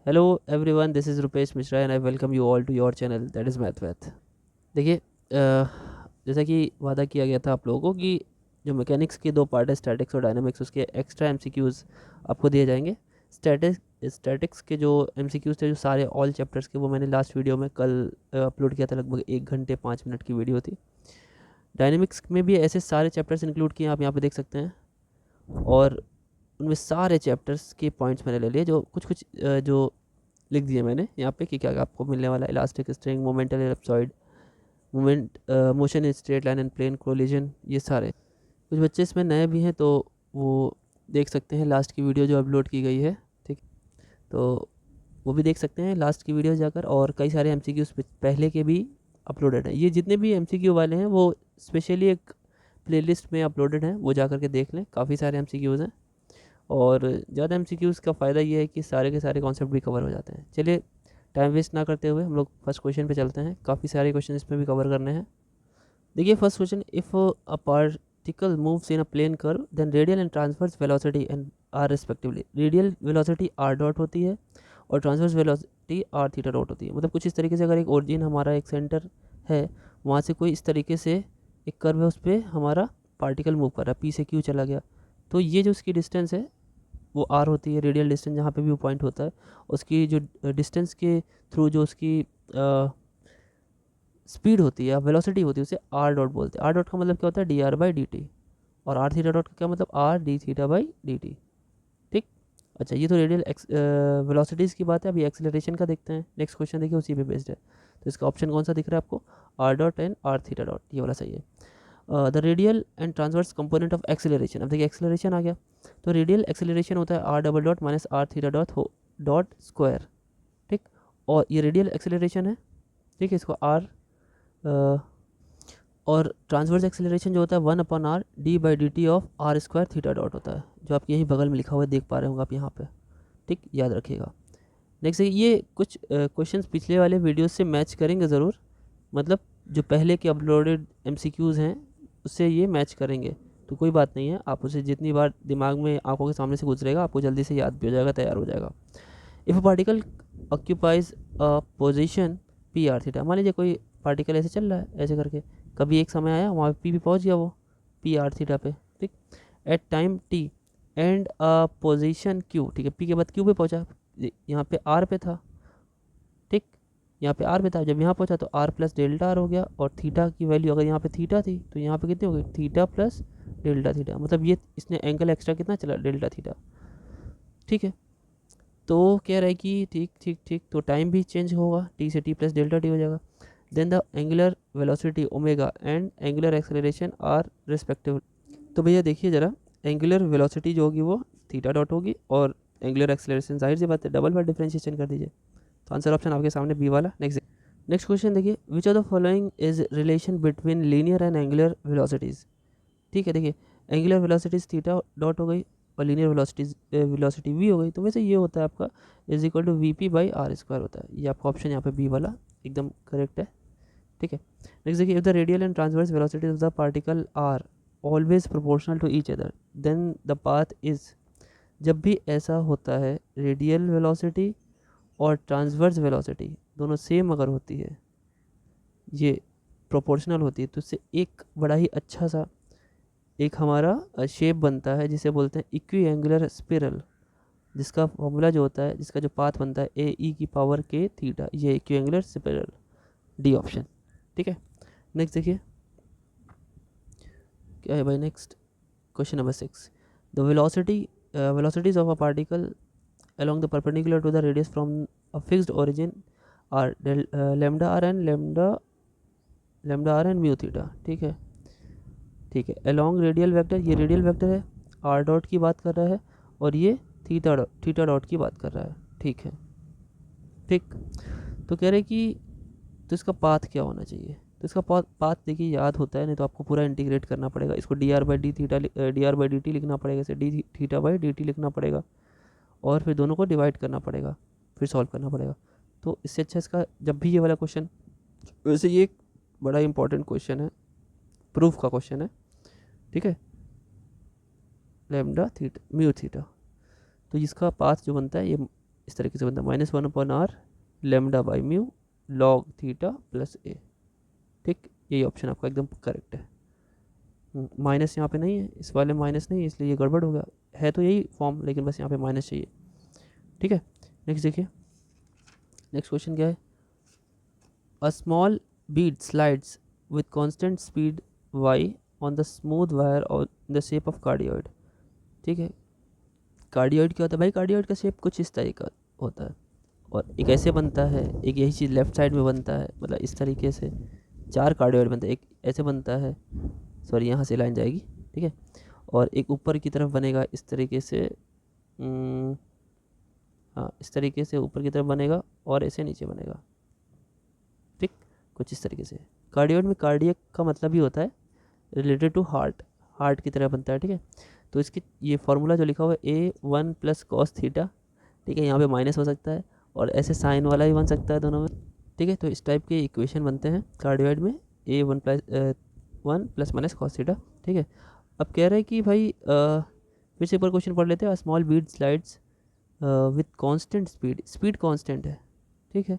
Hello everyone, this is Rupesh Mishra and I welcome you all to your channel that is math. देखिए, जैसा कि वादा किया गया था आप लोगों को कि जो मैकेनिक्स के दो पार्ट है, स्टैटिक्स और डायनामिक्स, उसके एक्स्ट्रा एमसीक्यूज़ आपको दिए जाएंगे। स्टैटिक्स के जो एमसीक्यूज़ थे, जो सारे ऑल चैप्टर्स के, वो मैंने लास्ट वीडियो में कल अपलोड किया था। लगभग 1 घंटे 5 मिनट की वीडियो थी। डायनामिक्स में भी ऐसे सारे चैप्टर्स इंक्लूड किए, आप यहाँ पे देख सकते हैं। और उनमें सारे चैप्टर्स के पॉइंट्स मैंने ले लिए, जो कुछ कुछ जो लिख दिए मैंने यहाँ पे कि क्या क्या आपको मिलने वाला है। Elastic string, momental ellipsoid, moment motion in straight line and plane collision, ये सारे। कुछ बच्चे इसमें नए भी हैं तो वो देख सकते हैं लास्ट की वीडियो जो अपलोड की गई है। ठीक, तो वो भी देख सकते हैं लास्ट की वीडियो जाकर। और कई सारे एमसीक्यूज पहले के भी अपलोडेड हैं। ये जितने भी एमसीक्यू वाले हैं वो स्पेशली एक प्लेलिस्ट में अपलोडेड हैं, वो जा करके देख लें। काफ़ी सारे एमसीक्यूज़ हैं और ज़्यादा एमसीक्यूज़ का फ़ायदा ये है कि सारे के सारे कॉन्सेप्ट भी कवर हो जाते हैं। चलिए, टाइम वेस्ट ना करते हुए हम लोग फर्स्ट क्वेश्चन पे चलते हैं। काफ़ी सारे क्वेश्चन इसमें भी कवर करने हैं। देखिए, first question, if a particle moves in a plane curve then radial and transverse velocity and are respectively. Radial velocity r dot होती है और transverse velocity r theta dot होती है। मतलब कुछ इस तरीके से, अगर एक ओरिजिन हमारा एक सेंटर है, वहाँ से कोई इस तरीके से एक कर्व है, उस पर हमारा पार्टिकल मूव कर रहा है, पी से क्यू चला गया, तो ये जो उसकी डिस्टेंस है वो आर होती है। रेडियल डिस्टेंस जहाँ पे भी वो पॉइंट होता है, उसकी जो डिस्टेंस के थ्रू जो उसकी स्पीड होती है या वेलोसिटी होती है, उसे आर डॉट बोलते हैं। आर डॉट का मतलब क्या होता है? D R by d T. और आर थीटा डॉट का क्या मतलब? R D theta by d T. ठीक। अच्छा, ये तो रेडियल वेलोसिटीज़ की बात है। अभी एक्सेलरेशन का देखते हैं। नेक्स्ट क्वेश्चन देखिए, उसी पे बेस्ड है। तो इसका ऑप्शन कौन सा दिख रहा है आपको? R dot and r theta dot, ये वाला सही है। The radial and transverse component of acceleration. अब देखिए, एक्सेलरेशन आ गया, तो रेडियल एक्सेलरेशन होता है r double dot minus r theta dot हो डॉट स्क्वायर। ठीक। और ये रेडियल एक्सेलरेशन है। ठीक है, इसको आर और ट्रांसवर्स एक्सेलरेशन जो होता है 1/r d by d t of r square theta dot होता है, जो आप यहीं बगल में लिखा हुआ है, देख पा रहे होंगे आप यहाँ पे। ठीक, याद रखिएगा। नेक्स्ट है, ये कुछ क्वेश्चंस पिछले वाले वीडियोस से मैच करेंगे ज़रूर। मतलब जो पहले के अपलोडेड एमसीक्यूज़ हैं उससे ये मैच करेंगे, तो कोई बात नहीं है। आप उसे जितनी बार दिमाग में आंखों के सामने से गुजरेगा, आपको जल्दी से याद भी हो जाएगा, तैयार हो जाएगा। If a particle occupies a position P R theta. मान लीजिए कोई पार्टिकल ऐसे चल रहा है, ऐसे करके, कभी एक समय आया वहाँ पी पहुँच गया वो पी आर थीटा पे। ठीक। At time T and a position Q. ठीक है, पी के बाद क्यू पे पहुँचा, यहाँ पे आर पे था। ठीक, यहाँ पे आर पे था, जब यहाँ पहुँचा तो आर प्लस डेल्टा आर हो गया। और थीटा की वैल्यू अगर यहाँ पे थीटा थी तो यहाँ पे कितनी हो गई? Theta plus delta theta. मतलब ये इसने एंगल एक्स्ट्रा कितना चला? Delta theta. ठीक है, तो कह रहा है कि ठीक ठीक ठीक, तो टाइम भी चेंज होगा, टी से टी प्लस डेल्टा टी हो जाएगा। Then the angular velocity omega and angular acceleration are respective. तो भैया देखिए ज़रा, एंगुलर वेलोसिटी जो होगी वो थीटा डॉट होगी, और एंगुलर एक्सेलरेशन जाहिर सी बात है डबल बार डिफ्रेंशिएशन कर दीजिए। तो आंसर ऑप्शन आपके सामने बी वाला। नेक्स्ट क्वेश्चन देखिए, which of the following is relation between linear and angular velocities. ठीक है, देखिए, एंगुलर वेलोसिटीज़ थीटा डॉट हो गई और लीनियर वेलोसिटी वी हो गई। तो वैसे ये होता है आपका is equal to v p by r square होता है। ये आपका ऑप्शन यहाँ पे बी वाला एकदम करेक्ट है। ठीक है, नेक्स्ट देखिए, if the radial and transverse velocities of the particle are always proportional to each other then the path is. जब भी ऐसा होता है, रेडियल वेलोसिटी और ट्रांसवर्स वेलोसिटी दोनों सेम अगर होती है, ये प्रोपोर्शनल होती है, तो इससे एक बड़ा ही अच्छा सा एक हमारा शेप बनता है जिसे बोलते हैं इक्वी एंगुलर स्पिरल, जिसका फॉर्मूला जो होता है, जिसका जो पाथ बनता है ए ई की पावर के थीटा, ये equiangular spiral. D option. ठीक है, नेक्स्ट देखिए क्या है भाई। Next question number 6, the velocities of a particle along the perpendicular to the radius from a fixed origin are lambda r and mu theta। ठीक है, ठीक है, along रेडियल वेक्टर, ये रेडियल वेक्टर है, आर डॉट की बात कर रहा है, और ये थीटा डॉट की बात कर रहा है। ठीक है, ठीक। तो कह रहे कि तो इसका पाथ क्या होना चाहिए? तो इसका पाथ देखिए याद होता है, नहीं तो आपको पूरा इंटीग्रेट करना पड़ेगा। इसको D R by D theta D R by d T लिखना पड़ेगा, इसे D theta by d T लिखना पड़ेगा, और फिर दोनों को डिवाइड करना पड़ेगा, फिर सॉल्व करना पड़ेगा। तो इससे अच्छा इसका जब भी ये वाला क्वेश्चन, वैसे ये एक बड़ा इंपॉर्टेंट क्वेश्चन है, प्रूफ का क्वेश्चन है। ठीक है, लेमडा थीटा म्यू थीटा, तो इसका पाथ जो बनता है ये इस तरीके से बनता है -1/r lambda by mu log theta plus A. ठीक, यही ऑप्शन आपका एकदम करेक्ट है। माइनस यहाँ पे नहीं है, इस वाले माइनस नहीं है, इसलिए ये गड़बड़ हो गया। है तो यही फॉर्म, लेकिन बस यहाँ पे माइनस चाहिए। ठीक है, नेक्स्ट देखिए, नेक्स्ट क्वेश्चन क्या है। A small Beed slides with constant speed y on the smooth wire और द शेप ऑफ कार्डियोइड। ठीक है, कार्डियोइड क्या होता है भाई? कार्डियोइड का शेप कुछ इस तरह का होता है, और एक ऐसे बनता है, एक यही चीज़ लेफ्ट साइड में बनता है, मतलब इस तरीके से 4 कार्डियोइड बनते हैं। एक ऐसे बनता है, सॉरी यहाँ से लाइन जाएगी, ठीक है, और एक ऊपर की तरफ बनेगा इस तरीके से, हाँ इस तरीके से ऊपर की तरफ बनेगा, और ऐसे नीचे बनेगा। ठीक, कुछ इस तरीके से। कार्डियोइड में कार्डियक का मतलब ही होता है रिलेटेड टू हार्ट, हार्ट की तरह बनता है। ठीक है, तो इसकी ये फार्मूला जो लिखा हुआ है A1 प्लस कॉस थीटा, ठीक है, यहाँ पे माइनस हो सकता है, और ऐसे साइन वाला भी बन सकता है दोनों में। ठीक है, तो इस टाइप के इक्वेशन बनते हैं कार्डियोइड में, A1 plus minus cos theta. ठीक है, अब कह रहे हैं कि भाई फिर से एक बार क्वेश्चन पढ़ लेते हैं। Small Beed slides with constant speed, speed constant है, ठीक है,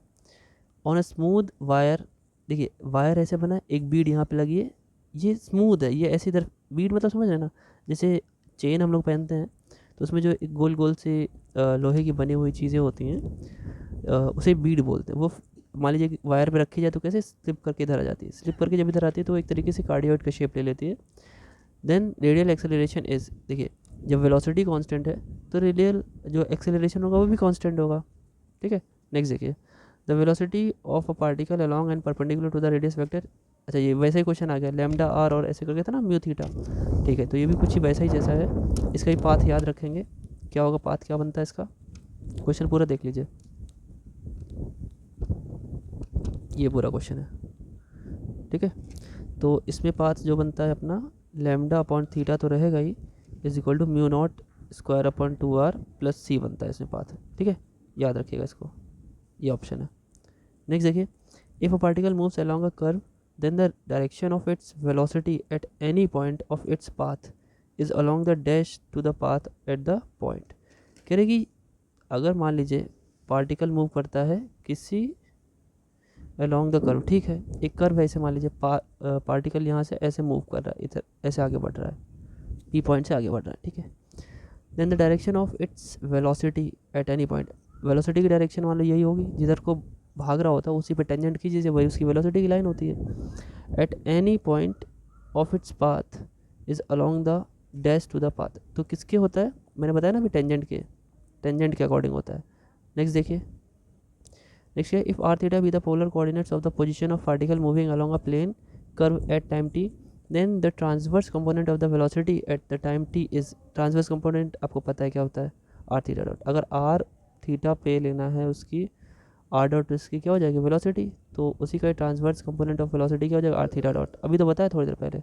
ऑन अ स्मूथ वायर। देखिए वायर ऐसे बना है, एक बीड यहाँ पे लगी है, ये स्मूथ है, ये ऐसी इधर बीड मतलब समझ रहे ना, जैसे चेन हम लोग पहनते हैं तो उसमें जो एक गोल गोल से लोहे की बनी हुई चीज़ें होती हैं, उसे बीड बोलते हैं। वो मान लीजिए कि वायर पे रखी जाए तो कैसे स्लिप करके इधर आ जाती है, स्लिप करके जब इधर आती है तो वो एक तरीके से कार्डियोइड का शेप ले लेती है। देन रेडियल एक्सेलरेशन इज, देखिए जब वेलोसिटी कांस्टेंट है तो रेडियल जो एक्सेलरेशन होगा वो भी कांस्टेंट होगा। ठीक है, नेक्स्ट देखिए, the velocity of a particle along and perpendicular to the radius vector. अच्छा ये वैसा ही क्वेश्चन आ गया, लैम्डा आर और ऐसे करके था ना म्यू थीटा। ठीक है, तो ये भी कुछ ही वैसा ही जैसा है, इसका भी पाथ याद रखेंगे। क्या होगा पाथ, क्या बनता है इसका, क्वेश्चन पूरा देख लीजिए, ये पूरा क्वेश्चन है। ठीक है, तो इसमें पाथ जो बनता है अपना लैम्डा अपॉन थीटा तो रहेगा ही, is equal to mu not square upon 2r plus C बनता है इसमें पाथ। ठीक है, याद रखिएगा इसको, ये ऑप्शन है। नेक्स्ट देखिए, if a particle moves along a curve then the direction of its velocity at any point of its path is along the dash to the path at the point। कह रहे कि अगर मान लीजिए particle move करता है किसी along the curve, ठीक है, एक कर्व है ऐसे, मान लीजिए पार्टिकल यहाँ से ऐसे मूव कर रहा है, इधर ऐसे आगे बढ़ रहा है, पी पॉइंट से आगे बढ़ रहा है। ठीक है, then the direction of its velocity at any point, velocity की डायरेक्शन मान लो यही होगी, जिधर को भाग रहा होता है उसी पे टेंजेंट कीजिए, वही उसकी वेलोसिटी की लाइन होती है। At any point of its path is along the dash to the path, तो किसके होता है, मैंने बताया ना अभी टेंजेंट के अकॉर्डिंग होता है। नेक्स्ट देखिए, नेक्स्ट है, if r theta be the polar coordinates of the position of particle moving along a plane curve at time T, then the transverse component of the velocity at the time t is, transverse component आपको पता है क्या होता है, r theta dot. अगर r theta पे लेना है उसकी आर डॉट, इसकी क्या हो जाएगी वेलोसिटी, तो उसी का ट्रांसवर्स कंपोनेंट ऑफ वेलोसिटी क्या हो जाएगा, आर थीटा डॉट। अभी तो बताया थोड़ी देर पहले।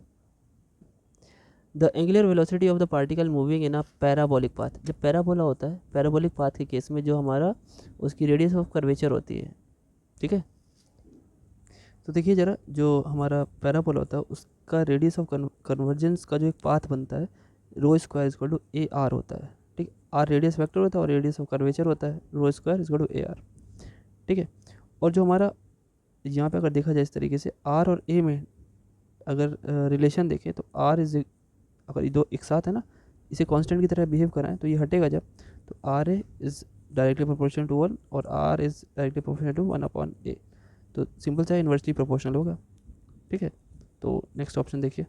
The angular velocity of the particle moving in a parabolic path, जब पैराबोला होता है, पैराबोलिक पाथ के केस में जो हमारा उसकी रेडियस ऑफ कर्वेचर होती है। ठीक है, तो देखिए ज़रा, जो हमारा पैराबोला होता है उसका रेडियस ऑफ कन्वर्जेंस का जो एक पाथ बनता है, rho square equal to A R होता है। ठीक, आर रेडियस वेक्टर होता है और रेडियस ऑफ कर्वेचर होता है, rho square equal to A R. ठीक है, और जो हमारा यहाँ पे अगर देखा जाए इस तरीके से, आर और ए में अगर रिलेशन देखें तो आर इज, अगर ये दो एक साथ है ना, इसे कांस्टेंट की तरह बिहेव कराएं तो ये हटेगा जब, तो R A is directly proportional to 1 और R is directly proportional to 1 upon A, तो सिंपल सा इन्वर्सली प्रोपोर्शनल होगा। ठीक है, तो नेक्स्ट ऑप्शन देखिए,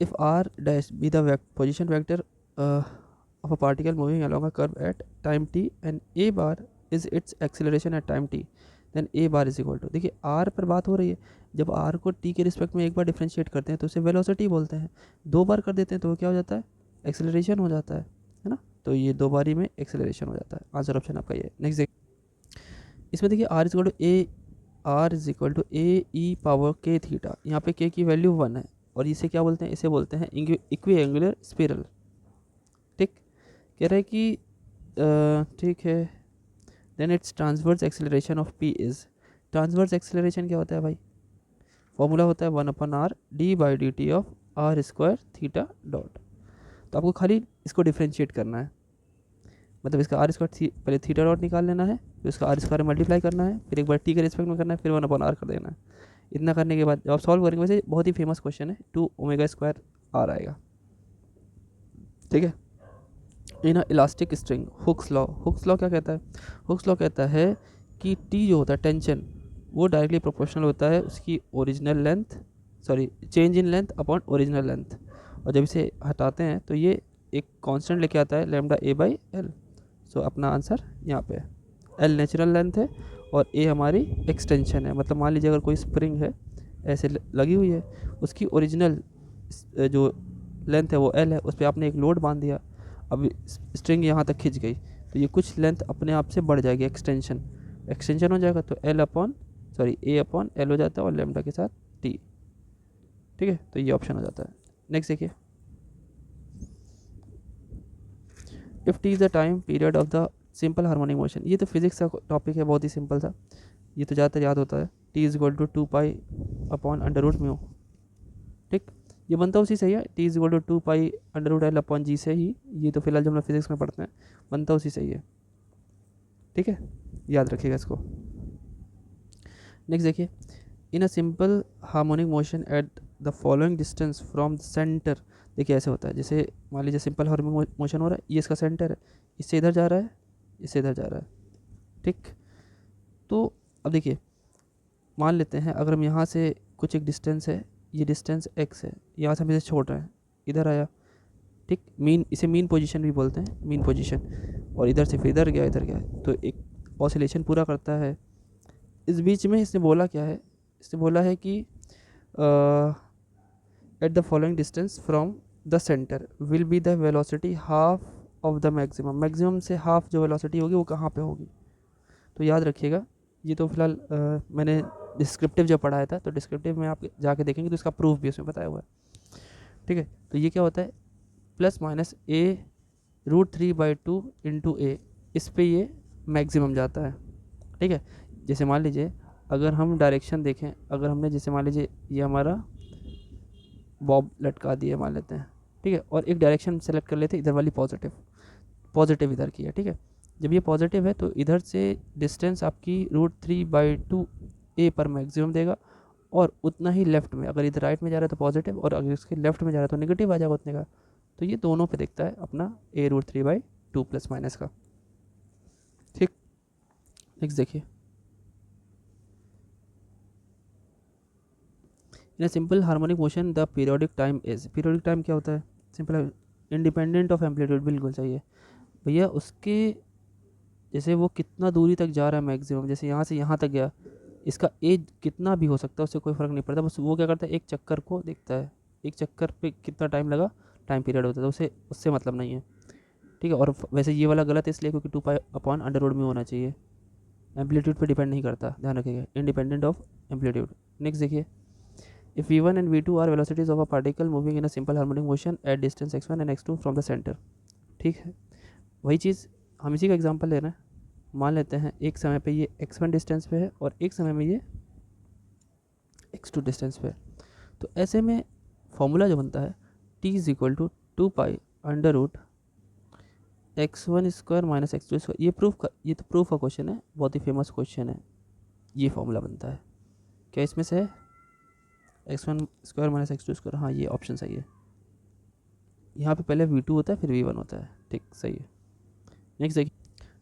if R dash be the position vector of a particle moving along a curve at time T and A bar is its acceleration at time T, then A bar is equal to, देखिए R पर बात हो रही है, जब are को T के respect में एक बार डिफ्रेंशिएट करते हैं तो उसे वेलोसिटी बोलते हैं, 2 बार कर देते हैं तो वो क्या हो जाता है, एक्सेलरेशन हो जाता है ना, तो ये 2 बारी में एक्सेलरेशन हो जाता है। आंसर ऑप्शन आपका ये। नेक्स्ट देखिए, इसमें देखिए r is equal to a e power के थीटा, यहाँ पे के की वैल्यू 1 है, और इसे क्या बोलते हैं, इसे बोलते हैं इक्वी एंगुलर स्पिरल। ठीक, कह रहे हैं कि ठीक है, then its transverse acceleration of p is, transverse acceleration क्या होता है भाई, फॉर्मूला होता है 1/r d by d t of r square theta dot. तो आपको खाली इसको डिफ्रेंशिएट करना है, मतलब इसका आर स्क्वायर पहले थीटा डॉट निकाल लेना है, फिर उसका आर स्क्वायर मल्टीप्लाई करना है, फिर एक बार टी के रिस्पेक्ट में करना है, फिर 1/r कर देना है। इतना करने के बाद जब आप सॉल्व करेंगे, वैसे बहुत ही फेमस क्वेश्चन है, 2 ω² r आएगा। ठीक है। In elastic string, Hooke's law क्या कहता है? हुक्स लॉ कहता है कि टी जो होता है टेंशन, वो डायरेक्टली प्रोपोर्शनल होता है उसकी original length, sorry change in length upon original length. और जब इसे हटाते हैं तो ये एक कांस्टेंट लेके आता है लैम्डा a/l। सो अपना आंसर यहाँ पे है। l नेचुरल लेंथ है और a हमारी एक्सटेंशन है। मतलब मान लीजिए अगर कोई स्प्रिंग है ऐसे लगी हुई है, उसकी ओरिजिनल जो लेंथ है वो l है, उस पर आपने एक लोड बांध दिया, अब स्ट्रिंग यहाँ तक खिंच गई तो ये कुछ लेंथ अपने आप से बढ़ जाएगी, एक्सटेंशन हो जाएगा, तो a/l हो जाता है और लैम्डा के साथ t। ठीक है, तो ये ऑप्शन हो जाता है। नेक्स्ट देखिए, if T is the time period of the simple harmonic motion. ये तो फिजिक्स का टॉपिक है, बहुत ही सिंपल सा, ये तो ज़्यादातर याद होता है। T is equal to 2π/√μ। ठीक, ये बनता उसी से ही है, T is equal to 2π√L/g से ही, ये तो फिलहाल जो हम लोग फिजिक्स में पढ़ते हैं बनता उसी से ही है। ठीक है, याद रखिएगा इसको। नेक्स्ट देखिए, in a simple harmonic motion at the following distance from the centre. देखिए ऐसे होता है, जैसे मान लीजिए सिंपल हार्मोनिक मोशन हो रहा है, ये इसका सेंटर है, इससे इधर जा रहा है, इससे इधर जा रहा है। ठीक, तो अब देखिए मान लेते हैं अगर हम यहाँ से कुछ एक डिस्टेंस है, ये डिस्टेंस x है, यहाँ से हम इसे छोड़ रहे हैं, इधर आया। ठीक, इसे मीन पोजीशन भी बोलते हैं, मीन पोजीशन, और इधर से फिर इधर गया, तो एक ऑसिलेशन पूरा करता है। इस बीच में इसने बोला क्या है? इसने बोला है कि eight the following distance from the centre will be the velocity half of the maximum से हाफ जो वेलोसिटी होगी वो कहाँ पे होगी? तो याद रखिएगा, ये तो फिलहाल मैंने डिस्क्रिप्टिव जब पढ़ाया था, तो डिस्क्रिप्टिव में आप जाके देखेंगे तो इसका प्रूफ भी उसमें बताया हुआ है। ठीक है, तो ये क्या होता है, +-a√3/2 इंटू a, इस पे ये मैक्सिमम जाता है। ठीक है, जैसे मान लीजिए अगर हम डायरेक्शन देखें, अगर हमने जैसे मान लीजिए ये हमारा बॉब लटका दिया मान लेते हैं, ठीक है, और एक डायरेक्शन सेलेक्ट कर लेते हैं इधर वाली पॉजिटिव इधर की है। ठीक है, जब ये पॉजिटिव है तो इधर से डिस्टेंस आपकी √3/2 a पर मैक्सिमम देगा, और उतना ही लेफ्ट में, अगर इधर राइट में जा रहा है तो पॉजिटिव, और अगर इसके लेफ्ट में जा रहा है तो नेगेटिव आ जाएगा उतने का। तो ये दोनों पे दिखता है अपना a√3/2 प्लस माइनस का। ठीक, नेक्स्ट देखिए, in simple harmonic motion the periodic time is. Periodic time क्या होता है? सिंपल इंडिपेंडेंट ऑफ एम्पलीट्यूड, बिल्कुल सही है भैया। उसके जैसे वो कितना दूरी तक जा रहा है मैक्सिमम, जैसे यहाँ से यहाँ तक गया, इसका एज कितना भी हो सकता है, उससे कोई फ़र्क नहीं पड़ता। बस वो क्या करता है, एक चक्कर को देखता है, एक चक्कर पे कितना टाइम लगा, टाइम पीरियड होता है, तो उसे उससे मतलब नहीं है। ठीक है, और वैसे ये वाला गलत है इसलिए क्योंकि 2π/√μ होना चाहिए, एम्पलीट्यूड पे डिपेंड नहीं करता, ध्यान रखिएगा, इंडिपेंडेंट ऑफ एम्पलीट्यूड। नेक्स्ट देखिए, if v1 and v2 are velocities of a particle moving in a simple harmonic motion at distance x1 and x2 from the centre. ठीक है, वही चीज़ हम इसी का एग्जांपल ले रहे हैं। मान लेते हैं एक समय पे ये x1 डिस्टेंस पे है और एक समय में ये x2 डिस्टेंस पे है। तो ऐसे में फॉर्मूला जो बनता है t is equal to 2π/√x1² minus x2²। ये तो प्रूफ का क्वेश्चन है, बहुत ही फेमस क्वेश्चन है। ये फॉर्मूला बनता है क्या इसमें से है? x1² minus x2²। हाँ, ये ऑप्शन सही है। यहाँ पे पहले v2 होता है फिर v1 होता है। ठीक, सही है। नेक्स्ट देखिए,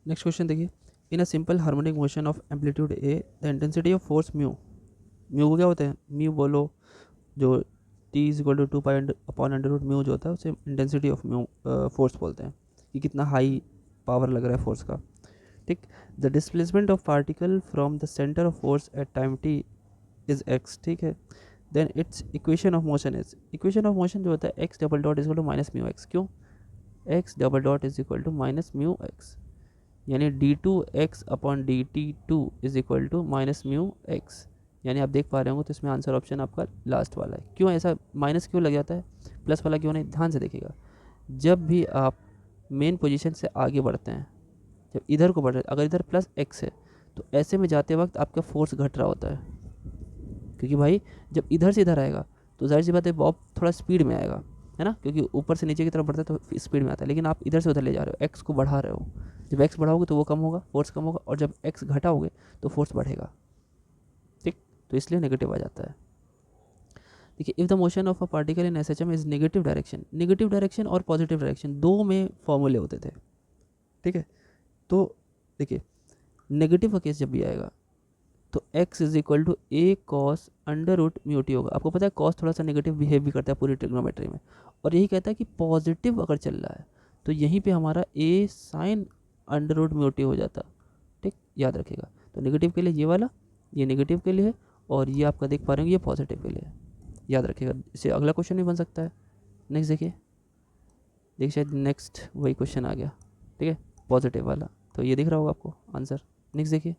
नेक्स्ट क्वेश्चन देखिए, in a simple harmonic motion of amplitude a the intensity of force mu को क्या होता है? म्यू बोलो, जो t इज इक्वल टू 2π/√μ जो होता है उसे इंटेंसिटी ऑफ म्यू फोर्स बोलते हैं, कि कितना हाई पावर लग रहा है फोर्स का। ठीक, the displacement of particle from the centre of force at time t is x। ठीक है, then its equation of motion is, equation of motion जो होता है x double dot is equal to -μx। क्यों? x double dot is equal to -μx, यानी d2x/dt2 is equal to -μx। यानी आप देख पा रहे होंगे तो इसमें आंसर ऑप्शन आपका लास्ट वाला है। क्यों ऐसा माइनस क्यों लग जाता है, प्लस वाला क्यों नहीं? ध्यान से देखिएगा, जब भी आप मेन पोजीशन से आगे बढ़ते हैं, जब इधर को बढ़ रहे हैं, अगर इधर +x है तो ऐसे में जाते वक्त आपका फोर्स घट रहा होता है, क्योंकि भाई जब इधर से इधर आएगा तो जाहिर सी बात है बॉब थोड़ा स्पीड में आएगा, है ना, क्योंकि ऊपर से नीचे की तरफ बढ़ता है तो स्पीड में आता है, लेकिन आप इधर से उधर ले जा रहे हो, एक्स को बढ़ा रहे हो। जब एक्स बढ़ाओगे तो वो कम होगा, फोर्स कम होगा, और जब एक्स घटाओगे तो फोर्स बढ़ेगा, ठीक, तो इसलिए नेगेटिव आ जाता है। देखिए, if the motion of a particle in SHM is negative direction और पॉजिटिव डायरेक्शन दो में फॉर्मूले होते थे, ठीक है। तो देखिए, नेगेटिव का केस जब भी आएगा तो x is equal to A cos under root mu t होगा। आपको पता है कॉस थोड़ा सा नेगेटिव बिहेव भी करता है पूरी ट्रिग्नोमेट्री में, और यही कहता है कि पॉजिटिव अगर चल रहा है तो यहीं पे हमारा A sine under root mu T हो जाता, ठीक, याद रखिएगा। तो नेगेटिव के लिए ये वाला, ये नेगेटिव के लिए है, और ये आपका देख पा रहे होंगे ये पॉजिटिव के लिए है, याद रखिएगा। इससे अगला क्वेश्चन भी बन सकता है। नेक्स्ट देखिए शायद नेक्स्ट वही क्वेश्चन आ गया, ठीक है, पॉजिटिव वाला, तो ये दिख रहा होगा आपको आंसर। नेक्स्ट देखिए,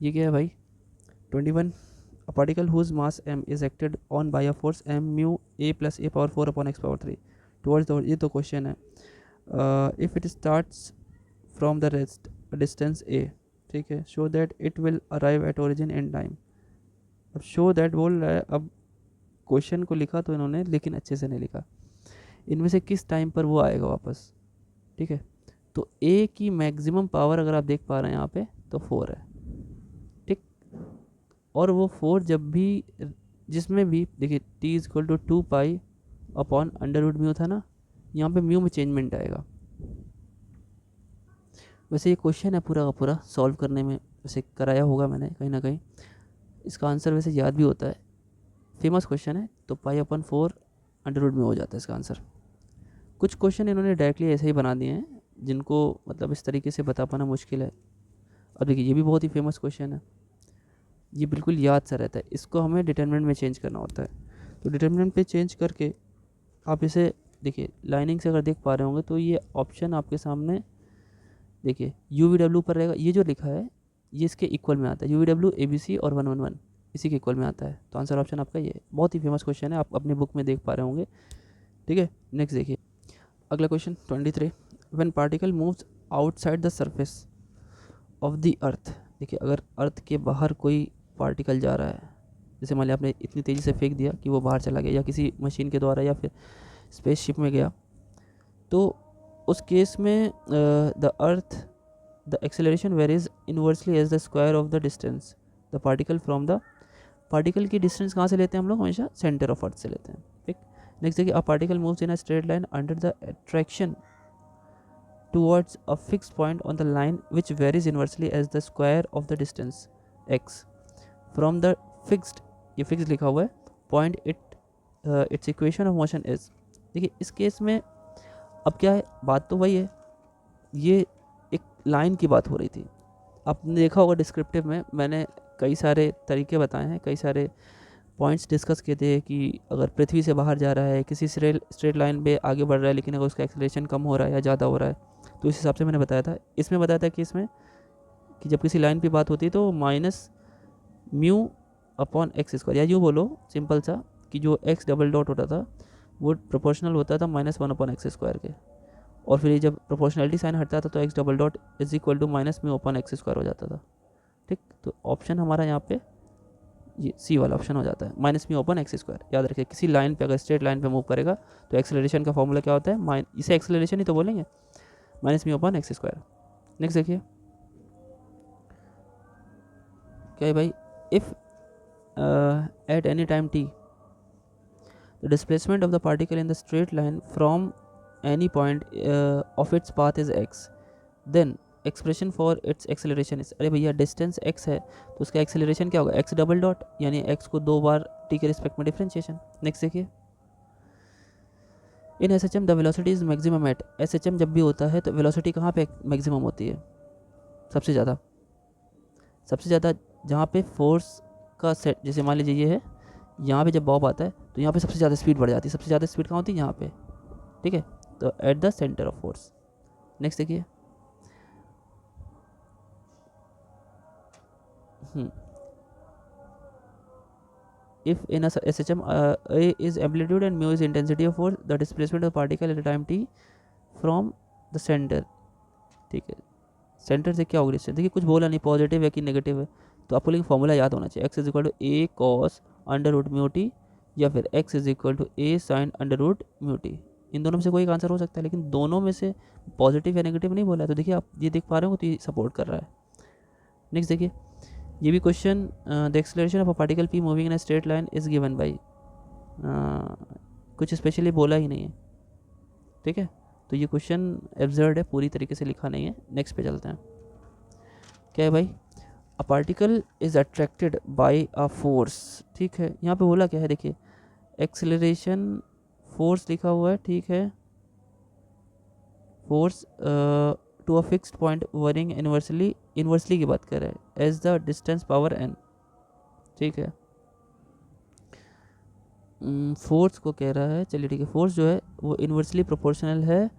ये क्या है भाई, 21, a particle whose mass m is acted on by a force m mu a plus a power 4 upon x power 3 towards the, ये तो क्वेश्चन है। If it starts from the rest distance a, ठीक है, show that it will arrive at origin in time. अब show that बोल रहा है, अब क्वेश्चन को लिखा तो इन्होंने लेकिन अच्छे से नहीं लिखा, इनमें से किस टाइम पर वो आएगा वापस, ठीक है। तो a की मैक्सिमम पावर अगर आप देख पा रहे हैं यहाँ पे तो 4 है, ठीक, और वो 4 जब भी जिसमें भी देखिए t is equal to 2 pi upon under root mu था ना, यहाँ पे म्यू में चेंजमेंट आएगा। वैसे ये क्वेश्चन है पूरा का पूरा सॉल्व करने में वैसे कराया होगा मैंने कहीं ना कहीं, इसका आंसर वैसे याद भी होता है, फेमस क्वेश्चन है, तो पाई अपन 4 अंडर रूट में हो जाता है इसका आंसर। कुछ क्वेश्चन इन्होंने डायरेक्टली ऐसे ही बना दिए हैं जिनको मतलब इस तरीके से बता पाना मुश्किल है। अब देखिए, ये भी बहुत ही फेमस क्वेश्चन है, ये बिल्कुल याद सा रहता है, इसको हमें डिटरमिनेंट में चेंज करना होता है। तो डिटरमिनेंट पे चेंज करके आप इसे देखिए लाइनिंग से अगर देख पा रहे होंगे तो ये ऑप्शन आपके सामने देखिए यू वी डब्ल्यू पर रहेगा, ये जो लिखा है ये इसके इक्वल में आता है, U V W A B C और 111 इसी के इक्वल में आता है, तो आंसर ऑप्शन आपका ये है। बहुत ही फेमस क्वेश्चन है, आप अपने बुक में देख पा रहे होंगे, ठीक है। नेक्स्ट देखिए अगला question 23, when particle moves outside the surface of the earth. देखिए, अगर अर्थ के बाहर कोई पार्टिकल जा रहा है, जैसे मान लिया आपने इतनी तेज़ी से फेंक दिया कि वो बाहर चला गया, या किसी मशीन के द्वारा या फिर स्पेसशिप में गया, तो उस केस में the earth the acceleration varies inversely as the square of the distance the particle from the, particle की डिस्टेंस कहाँ से लेते हैं हम लोग, हमेशा सेंटर ऑफ अर्थ से लेते हैं, ठीक। नेक्स्ट देखिए, a particle moves in a straight line under the attraction towards a fixed point on the line which varies inversely as the square of the distance x from the fixed, ये fixed लिखा हुआ है, point its equation of motion is। देखिए इस case में अब क्या है, बात तो वही है, ये एक लाइन की बात हो रही थी। आपने देखा होगा डिस्क्रिप्टिव में मैंने कई सारे तरीके बताए हैं, कई सारे पॉइंट्स डिस्कस किए थे कि अगर पृथ्वी से बाहर जा रहा है, किसी स्ट्रेट लाइन पे आगे बढ़ रहा है, लेकिन अगर उसका एक्सेलरेशन कम हो रहा है या ज़्यादा हो रहा है, तो इस हिसाब से मैंने बताया था। इसमें बताया था कि इसमें कि जब किसी लाइन पे बात होती है तो minus mu upon x square, या यूँ बोलो सिंपल सा कि जो एक्स डबल डॉट होता था वो प्रोपोर्शनल होता था -1 अपॉन एक्स स्क्वायर के, और फिर जब प्रोपोर्शनलिटी साइन हटता था तो x double dot is equal to minus mu upon x square हो जाता था, ठीक। तो ऑप्शन हमारा यहाँ पे ये सी वाला ऑप्शन हो जाता है, minus mu upon x square. याद रखिए, किसी लाइन पे अगर स्ट्रेट लाइन पे मूव करेगा तो एक्सेलरेशन का फॉर्मूला क्या होता है, इसे एक्सेलरेशन ही तो बोलेंगे, minus mu upon x square. Next देखिए क्या है भाई, if at any time t the displacement of the particle in the straight line from any point of its path is x, then expression for its acceleration is, अरे भैया distance x है तो उसका acceleration क्या होगा, x double dot, यानी x को 2 बार t के रिस्पेक्ट में डिफ्रेंशिएशन। नेक्स्ट देखिए, in S H M the velocity is maximum at, S H M जब भी होता है तो वेलोसिटी कहाँ पे मैक्सिमम होती है, सबसे ज़्यादा जहाँ पे फोर्स का सेट, जैसे मान लीजिए ये है, यहाँ पे जब बॉब आता है तो यहाँ पे सबसे ज़्यादा स्पीड बढ़ जाती है, सबसे ज़्यादा स्पीड कहाँ होती है, यहाँ पे, ठीक है, तो at the centre of force. Next देखिए, if in a SHM A is amplitude and mu is intensity of force, the displacement of particle at a time t from the center, ठीक है, सेंटर से क्या होगी distance, देखिए कुछ बोला नहीं पॉजिटिव है कि नेगेटिव है, तो आपको लेकिन फॉर्मूला याद होना चाहिए, x is equal to A cos under root mu T या फिर x is equal to A sine under root mu T. इन दोनों में से कोई एक आंसर हो सकता है, लेकिन दोनों में से पॉजिटिव या नेगेटिव नहीं बोला है। तो देखिए आप ये देख पा रहे हो तो ये सपोर्ट कर रहा है। नेक्स्ट देखिए ये भी question, the acceleration of a particle P moving in a straight line is given by, कुछ स्पेशली बोला ही नहीं है, ठीक है। तो ये क्वेश्चन एब्सर्ड है, पूरी तरीके से लिखा नहीं है। नेक्स्ट पे चलते हैं। क्या है भाई, अ particle is attracted by a force, ठीक है। यहाँ पे बोला क्या है, देखिए एक्सेलरेशन फोर्स लिखा हुआ है, ठीक है। Force to a fixed point varying inversely की बात कर रहे हैं as the distance power n, ठीक है। फोर्स को कह रहा है, चलिए ठीक है, फोर्स जो है वो इन्वर्सली प्रोपोर्शनल है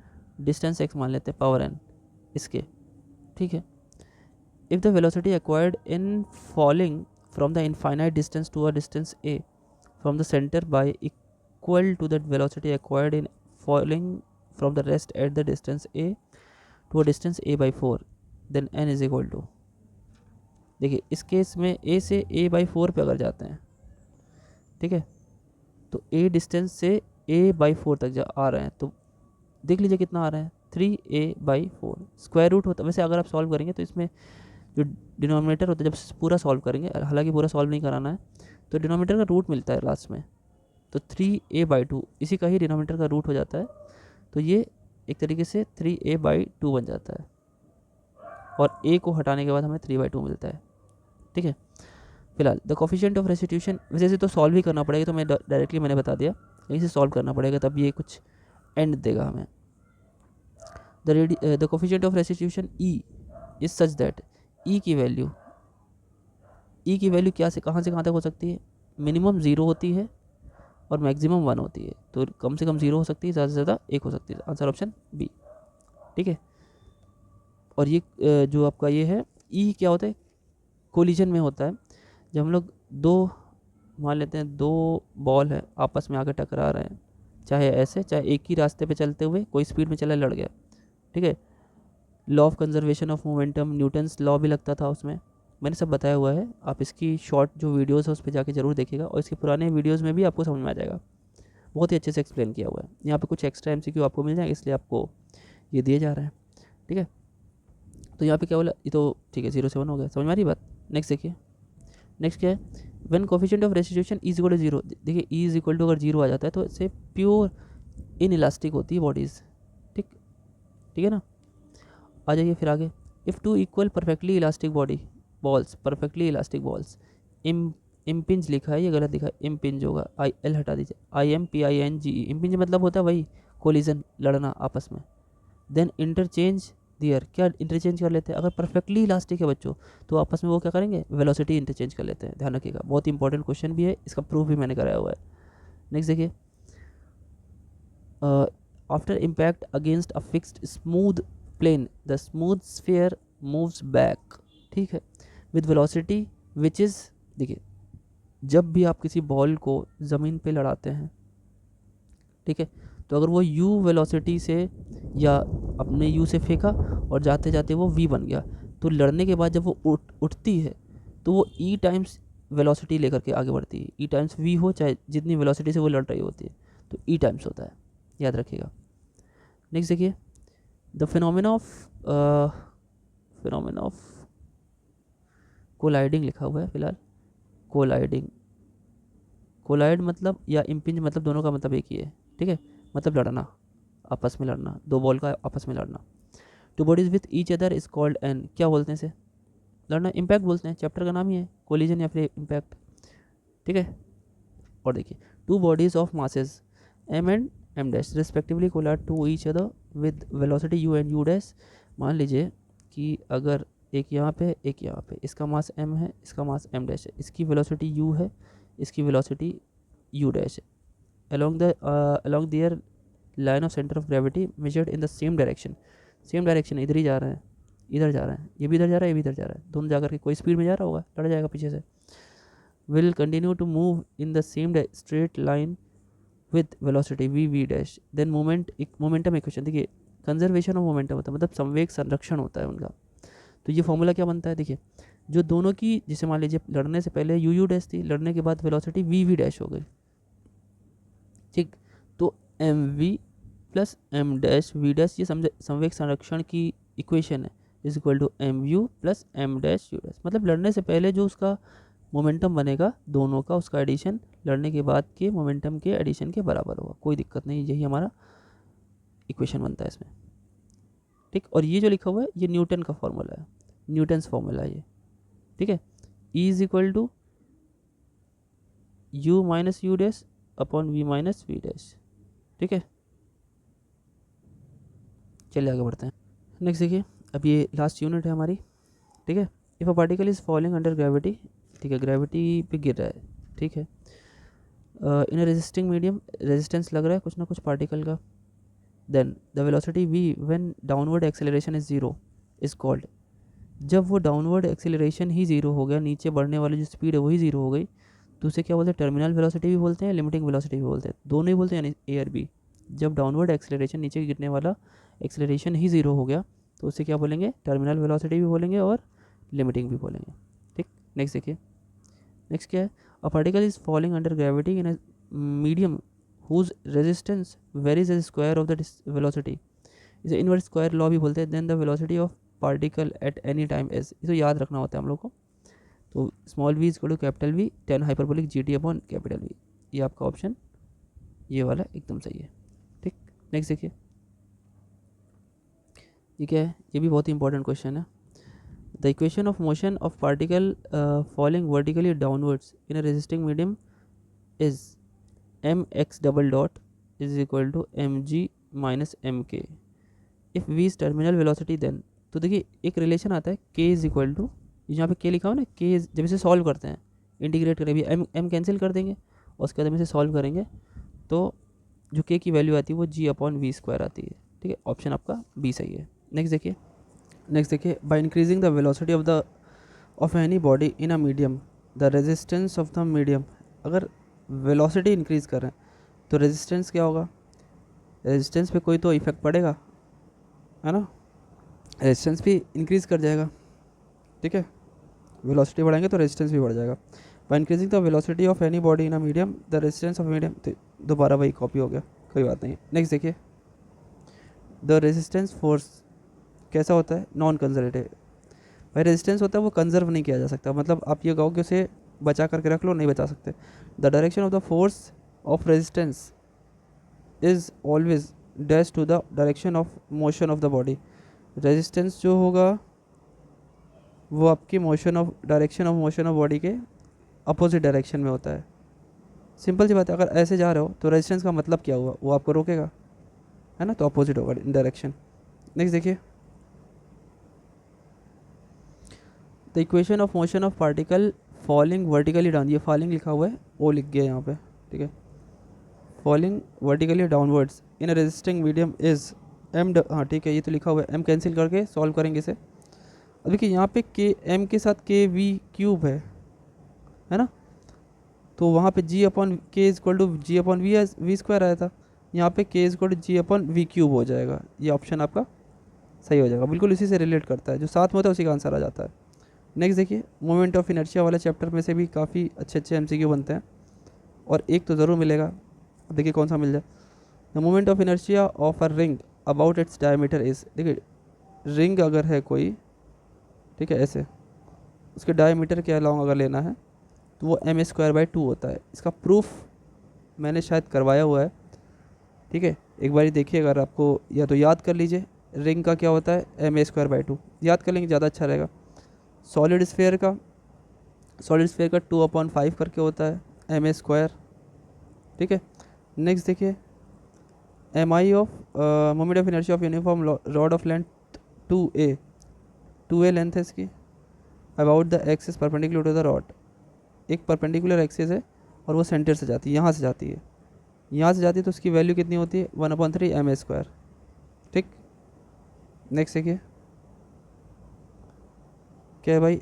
डिस्टेंस x मान लेते हैं पावर n इसके, ठीक है। If the velocity acquired in falling from the infinite distance to a distance a from the centre by equal to the velocity acquired in falling from the rest at the distance a to a distance a by 4 then n is equal to, देखिए इस case में a से a by 4 पे अगर जाते हैं, ठीक है, तो a डिस्टेंस से a by 4 तक आ रहे हैं, तो देख लीजिए कितना आ रहा है 3a/4 स्क्वायर रूट होता है। वैसे अगर आप सॉल्व करेंगे तो इसमें जो डिनोमिनेटर होता है, जब पूरा सॉल्व करेंगे, हालांकि पूरा सॉल्व नहीं कराना है, तो डिनोमिनेटर का रूट मिलता है लास्ट में, तो 3a/2 इसी का ही डिनोमिनेटर का रूट हो जाता है। तो ये एक तरीके से 3a/2 बन जाता है, और a को हटाने के बाद हमें 3/2 मिलता है, ठीक है। फिलहाल द कोफिशिएंट ऑफ रेस्टिट्यूशन, वैसे से तो सॉल्व ही करना पड़ेगा, तो मैं डायरेक्टली मैंने बता दिया, यहीं से सॉल्व करना पड़ेगा, तब ये कुछ एंड देगा हमें। The coefficient of restitution e is such that e की वैल्यू क्या से कहाँ तक हो सकती है, मिनिमम 0 होती है और मैक्सिमम 1 होती है, तो कम से कम 0 हो सकती है, ज़्यादा से ज़्यादा 1 हो सकती है। आंसर ऑप्शन बी, ठीक है। और ये जो आपका ये है ई क्या होता है, कोलिजन में होता है, जब हम लोग मान लेते हैं दो बॉल है आपस में आके टकरा रहे हैं, चाहे ऐसे चाहे एक ही रास्ते पे चलते हुए, कोई स्पीड में चला लड़ गया, ठीक है। Law of conservation of momentum, Newton's law भी लगता था उसमें, मैंने सब बताया हुआ है। आप इसकी शॉर्ट जो वीडियोस है उस पर जाके जरूर देखिएगा, और इसके पुराने वीडियोस में भी आपको समझ में आ जाएगा, बहुत ही अच्छे से एक्सप्लेन किया हुआ है। यहाँ पे कुछ एक्स्ट्रा MCQ आपको मिल जाएगा, इसलिए आपको ये दिए जा रहे हैं, ठीक है। तो यहाँ पे क्या बोला, ये तो ठीक है 0 से 1 हो गया, समझ में आ रही बात। नेक्स्ट देखिए, नेक्स्ट क्या है, when coefficient of restitution is equal to 0, देखिए ई इज इक्वल टू अगर 0 आ जाता है तो इससे प्योर इन इलास्टिक होती है बॉडीज़, ठीक है ना। आ जाइए फिर आगे, if two equal perfectly elastic body balls, perfectly elastic balls, impinge लिखा है, ये गलत लिखा है, इम्पिंज होगा, IL हटा दीजिए, IMPINGE, इम्पिंज मतलब होता है वही कोलिजन, लड़ना आपस में। देन इंटरचेंज दियर, क्या इंटरचेंज कर लेते हैं, अगर परफेक्टली इलास्टिक है बच्चों तो आपस में वो क्या करेंगे, वेलोसिटी इंटरचेंज कर लेते हैं, ध्यान रखिएगा, बहुत इंपॉर्टेंट क्वेश्चन भी है, इसका प्रूफ भी मैंने कराया हुआ है। नेक्स्ट देखिए, after impact against a fixed smooth plane the smooth sphere moves back, ठीक है, विद वेलोसिटी विच इज़, देखिए जब भी आप किसी बॉल को ज़मीन पे लड़ाते हैं, ठीक है, तो अगर वो u वेलोसिटी से या अपने u से फेंका और जाते जाते वो v बन गया, तो लड़ने के बाद जब वो उठती है तो वो e टाइम्स वेलोसिटी लेकर के आगे बढ़ती है, e टाइम्स v हो, चाहे जितनी वेलोसिटी से वो लड़ रही होती है, तो e टाइम्स होता है, याद रखिएगा। नेक्स्ट देखिए, द फिनोमेना ऑफ कोलाइडिंग लिखा हुआ है फिलहाल, कोलाइड मतलब या इम्पिंज मतलब दोनों का मतलब एक ही है, ठीक है, मतलब लड़ना, आपस में लड़ना, दो बॉल का आपस में लड़ना। Two bodies with each other is called an, क्या बोलते हैं इसे, लड़ना, इम्पैक्ट बोलते हैं, चैप्टर का नाम ही है कोलिजन या फिर इम्पैक्ट, ठीक है। और देखिए, two bodies of masses m and m dash respectively collide to each other with velocity u and u dash. मान लीजिए कि अगर एक यहाँ पे एक यहाँ पे, इसका मास m है, इसका मास m डैश है, इसकी वेलोसिटी u है, इसकी वेलोसिटी u डैश है, along their line of center of gravity measured in the same direction, इधर ही जा रहे हैं, इधर जा रहे हैं, ये भी इधर जा रहा है, ये भी इधर जा रहा है, दोनों जाकर के कोई स्पीड में जा रहा होगा, लड़ जाएगा पीछे से, will continue to move in the same straight line with velocity v dash, then momentum equation, देखिए कंजर्वेशन ऑफ मोमेंटम होता है, मतलब संवेग संरक्षण होता है उनका। तो ये फॉर्मूला क्या बनता है, देखिए जो दोनों की, जैसे मान लीजिए लड़ने से पहले u डैश थी, लड़ने के बाद वेलोसिटी v डैश हो गई, ठीक। तो m v plus m dash v dash ये संवेग संरक्षण की इक्वेशन है, is equal to m u plus m dash u dash. मतलब लड़ने से पहले जो उसका मोमेंटम बनेगा दोनों का, उसका एडिशन लड़ने के बाद के मोमेंटम के एडिशन के बराबर होगा, कोई दिक्कत नहीं, यही हमारा इक्वेशन बनता है इसमें। ठीक। और ये जो लिखा हुआ है ये न्यूटन का फॉर्मूला है, न्यूटन्स फॉर्मूला है ये। ठीक है। E is equal to u minus u dash upon v minus v dash. ठीक है। चलिए आगे बढ़ते हैं। नेक्स्ट देखिए, अब ये लास्ट यूनिट है हमारी। ठीक है। If a particle is falling under gravity, ठीक है, ग्रेविटी पे गिर रहा है, ठीक है, in a resisting medium, resistance लग रहा है कुछ ना कुछ पार्टिकल का, then the velocity v when downward acceleration is zero is called. जब वो डाउनवर्ड एक्सेलरेशन ही ज़ीरो हो गया, नीचे बढ़ने वाली जो स्पीड है वही ज़ीरो हो गई, तो उसे क्या बोलते हैं, टर्मिनल वेलोसिटी भी बोलते हैं, लिमिटिंग वेलोसिटी भी बोलते हैं, दोनों ही बोलते हैं, यानी ए और बी। जब डाउनवर्ड एक्सेलरेशन, नीचे गिरने वाला एक्सेलरेशन ही ज़ीरो हो गया, तो उसे क्या बोलेंगे, टर्मिनल वेलोसिटी भी बोलेंगे और लिमिटिंग भी बोलेंगे। ठीक। नेक्स्ट देखिए, नेक्स्ट क्या है, a particle is falling under gravity in a medium whose resistance varies as square of the velocity, इसे इनवर्स स्क्वायर लॉ भी बोलते हैं, then the velocity of particle at any time s, इसे याद रखना होता है हम लोग को। तो small v is to capital v tan hyperbolic g t upon capital v, ये आपका ऑप्शन ये वाला एकदम सही है। ठीक। नेक्स्ट देखिए, ये क्या है, ये भी बहुत ही इंपॉर्टेंट क्वेश्चन है। The equation of motion of particle falling vertically downwards in a resisting medium is M X double dot is equal to M G minus M K if V is terminal velocity then. तो देखिए एक relation आता है के is equal to, यहाँ पे के लिखा हो ना, के जब इसे सॉल्व करते हैं, इंटीग्रेट करें, एम एम कैंसिल कर देंगे और उसके बाद हम इसे सॉल्व करेंगे, तो जो के की वैल्यू आती है वो जी अपॉन वी स्क्वायर आती है। ठीक है, ऑप्शन आपका बी सही है। नेक्स्ट देखिए, नेक्स्ट देखिए, by increasing the velocity of any body in a medium the resistance of the medium. अगर वेलोसिटी इंक्रीज कर रहे हैं तो रेजिस्टेंस क्या होगा, रेजिस्टेंस पे कोई तो इफेक्ट पड़ेगा, है ना, रेजिस्टेंस भी इंक्रीज कर जाएगा। ठीक है, वेलोसिटी बढ़ाएंगे तो रेजिस्टेंस भी बढ़ जाएगा। By increasing the velocity of any body in a medium the resistance of medium, तो दोबारा वही कॉपी हो गया, कोई बात नहीं। नेक्स्ट देखिए, द रेजिस्टेंस फोर्स कैसा होता है, नॉन कंजर्वेटिव। भाई रेजिस्टेंस होता है वो कंजर्व नहीं किया जा सकता, मतलब आप ये कहो कि उसे बचा करके रख लो, नहीं बचा सकते। The direction of the force of resistance is always dash to the direction of motion of the body. Resistance जो होगा वो आपकी motion of, direction of motion of body के अपोजिट डायरेक्शन में होता है। सिंपल सी बात है, अगर ऐसे जा रहे हो तो रेजिस्टेंस का मतलब क्या हुआ, वो आपको रोकेगा, है ना, तो अपोजिट होगा डायरेक्शन। नेक्स्ट देखिए, the equation of motion of particle falling vertically down, ये फॉलिंग लिखा हुआ है, ओ लिख गया यहाँ पे, ठीक है, falling vertically downwards in a resisting medium is m, हाँ ठीक है, ये तो लिखा हुआ है, एम कैंसिल करके सॉल्व करेंगे इसे। अब देखिए यहाँ पे के एम के साथ के वी क्यूब है ना, तो वहाँ पे g upon k is equal to g upon v square आया था, यहाँ पे k is equal to g upon v cube हो जाएगा, ये ऑप्शन आपका सही हो जाएगा, बिल्कुल इसी से रिलेट करता है, जो साथ में होता है उसी का आंसर आ जाता है। नेक्स्ट देखिए, मोमेंट ऑफ इनर्शिया वाले चैप्टर में से भी काफ़ी अच्छे अच्छे एमसीक्यू बनते हैं, और एक तो ज़रूर मिलेगा, देखिए कौन सा मिल जाए। The moment of inertia of a ring about its diameter is, देखिए रिंग अगर है कोई, ठीक है, ऐसे उसके डायमीटर के अलाउंग अगर लेना है तो वो एम स्क्वायर बाई टू होता है। इसका प्रूफ मैंने शायद करवाया हुआ है, ठीक है, एक बार देखिए, अगर आपको या तो याद कर लीजिए, रिंग का क्या होता है, एम स्क्वायर बाई टू, याद कर लेंगे ज़्यादा अच्छा रहेगा। सॉलिड स्फेयर का 2/5 करके होता है एम स्क्वायर, ठीक है। नेक्स्ट देखिए, M I of moment of inertia of uniform rod of length 2a length है इसकी, about the axis perpendicular to the rod, एक परपेंडिकुलर एक्सिस है और वो सेंटर से जाती है, यहाँ से जाती है, यहाँ से जाती है, तो उसकी वैल्यू कितनी होती है, 1/3 एम स्क्वायर। ठीक। नेक्स्ट देखिए क्या है भाई,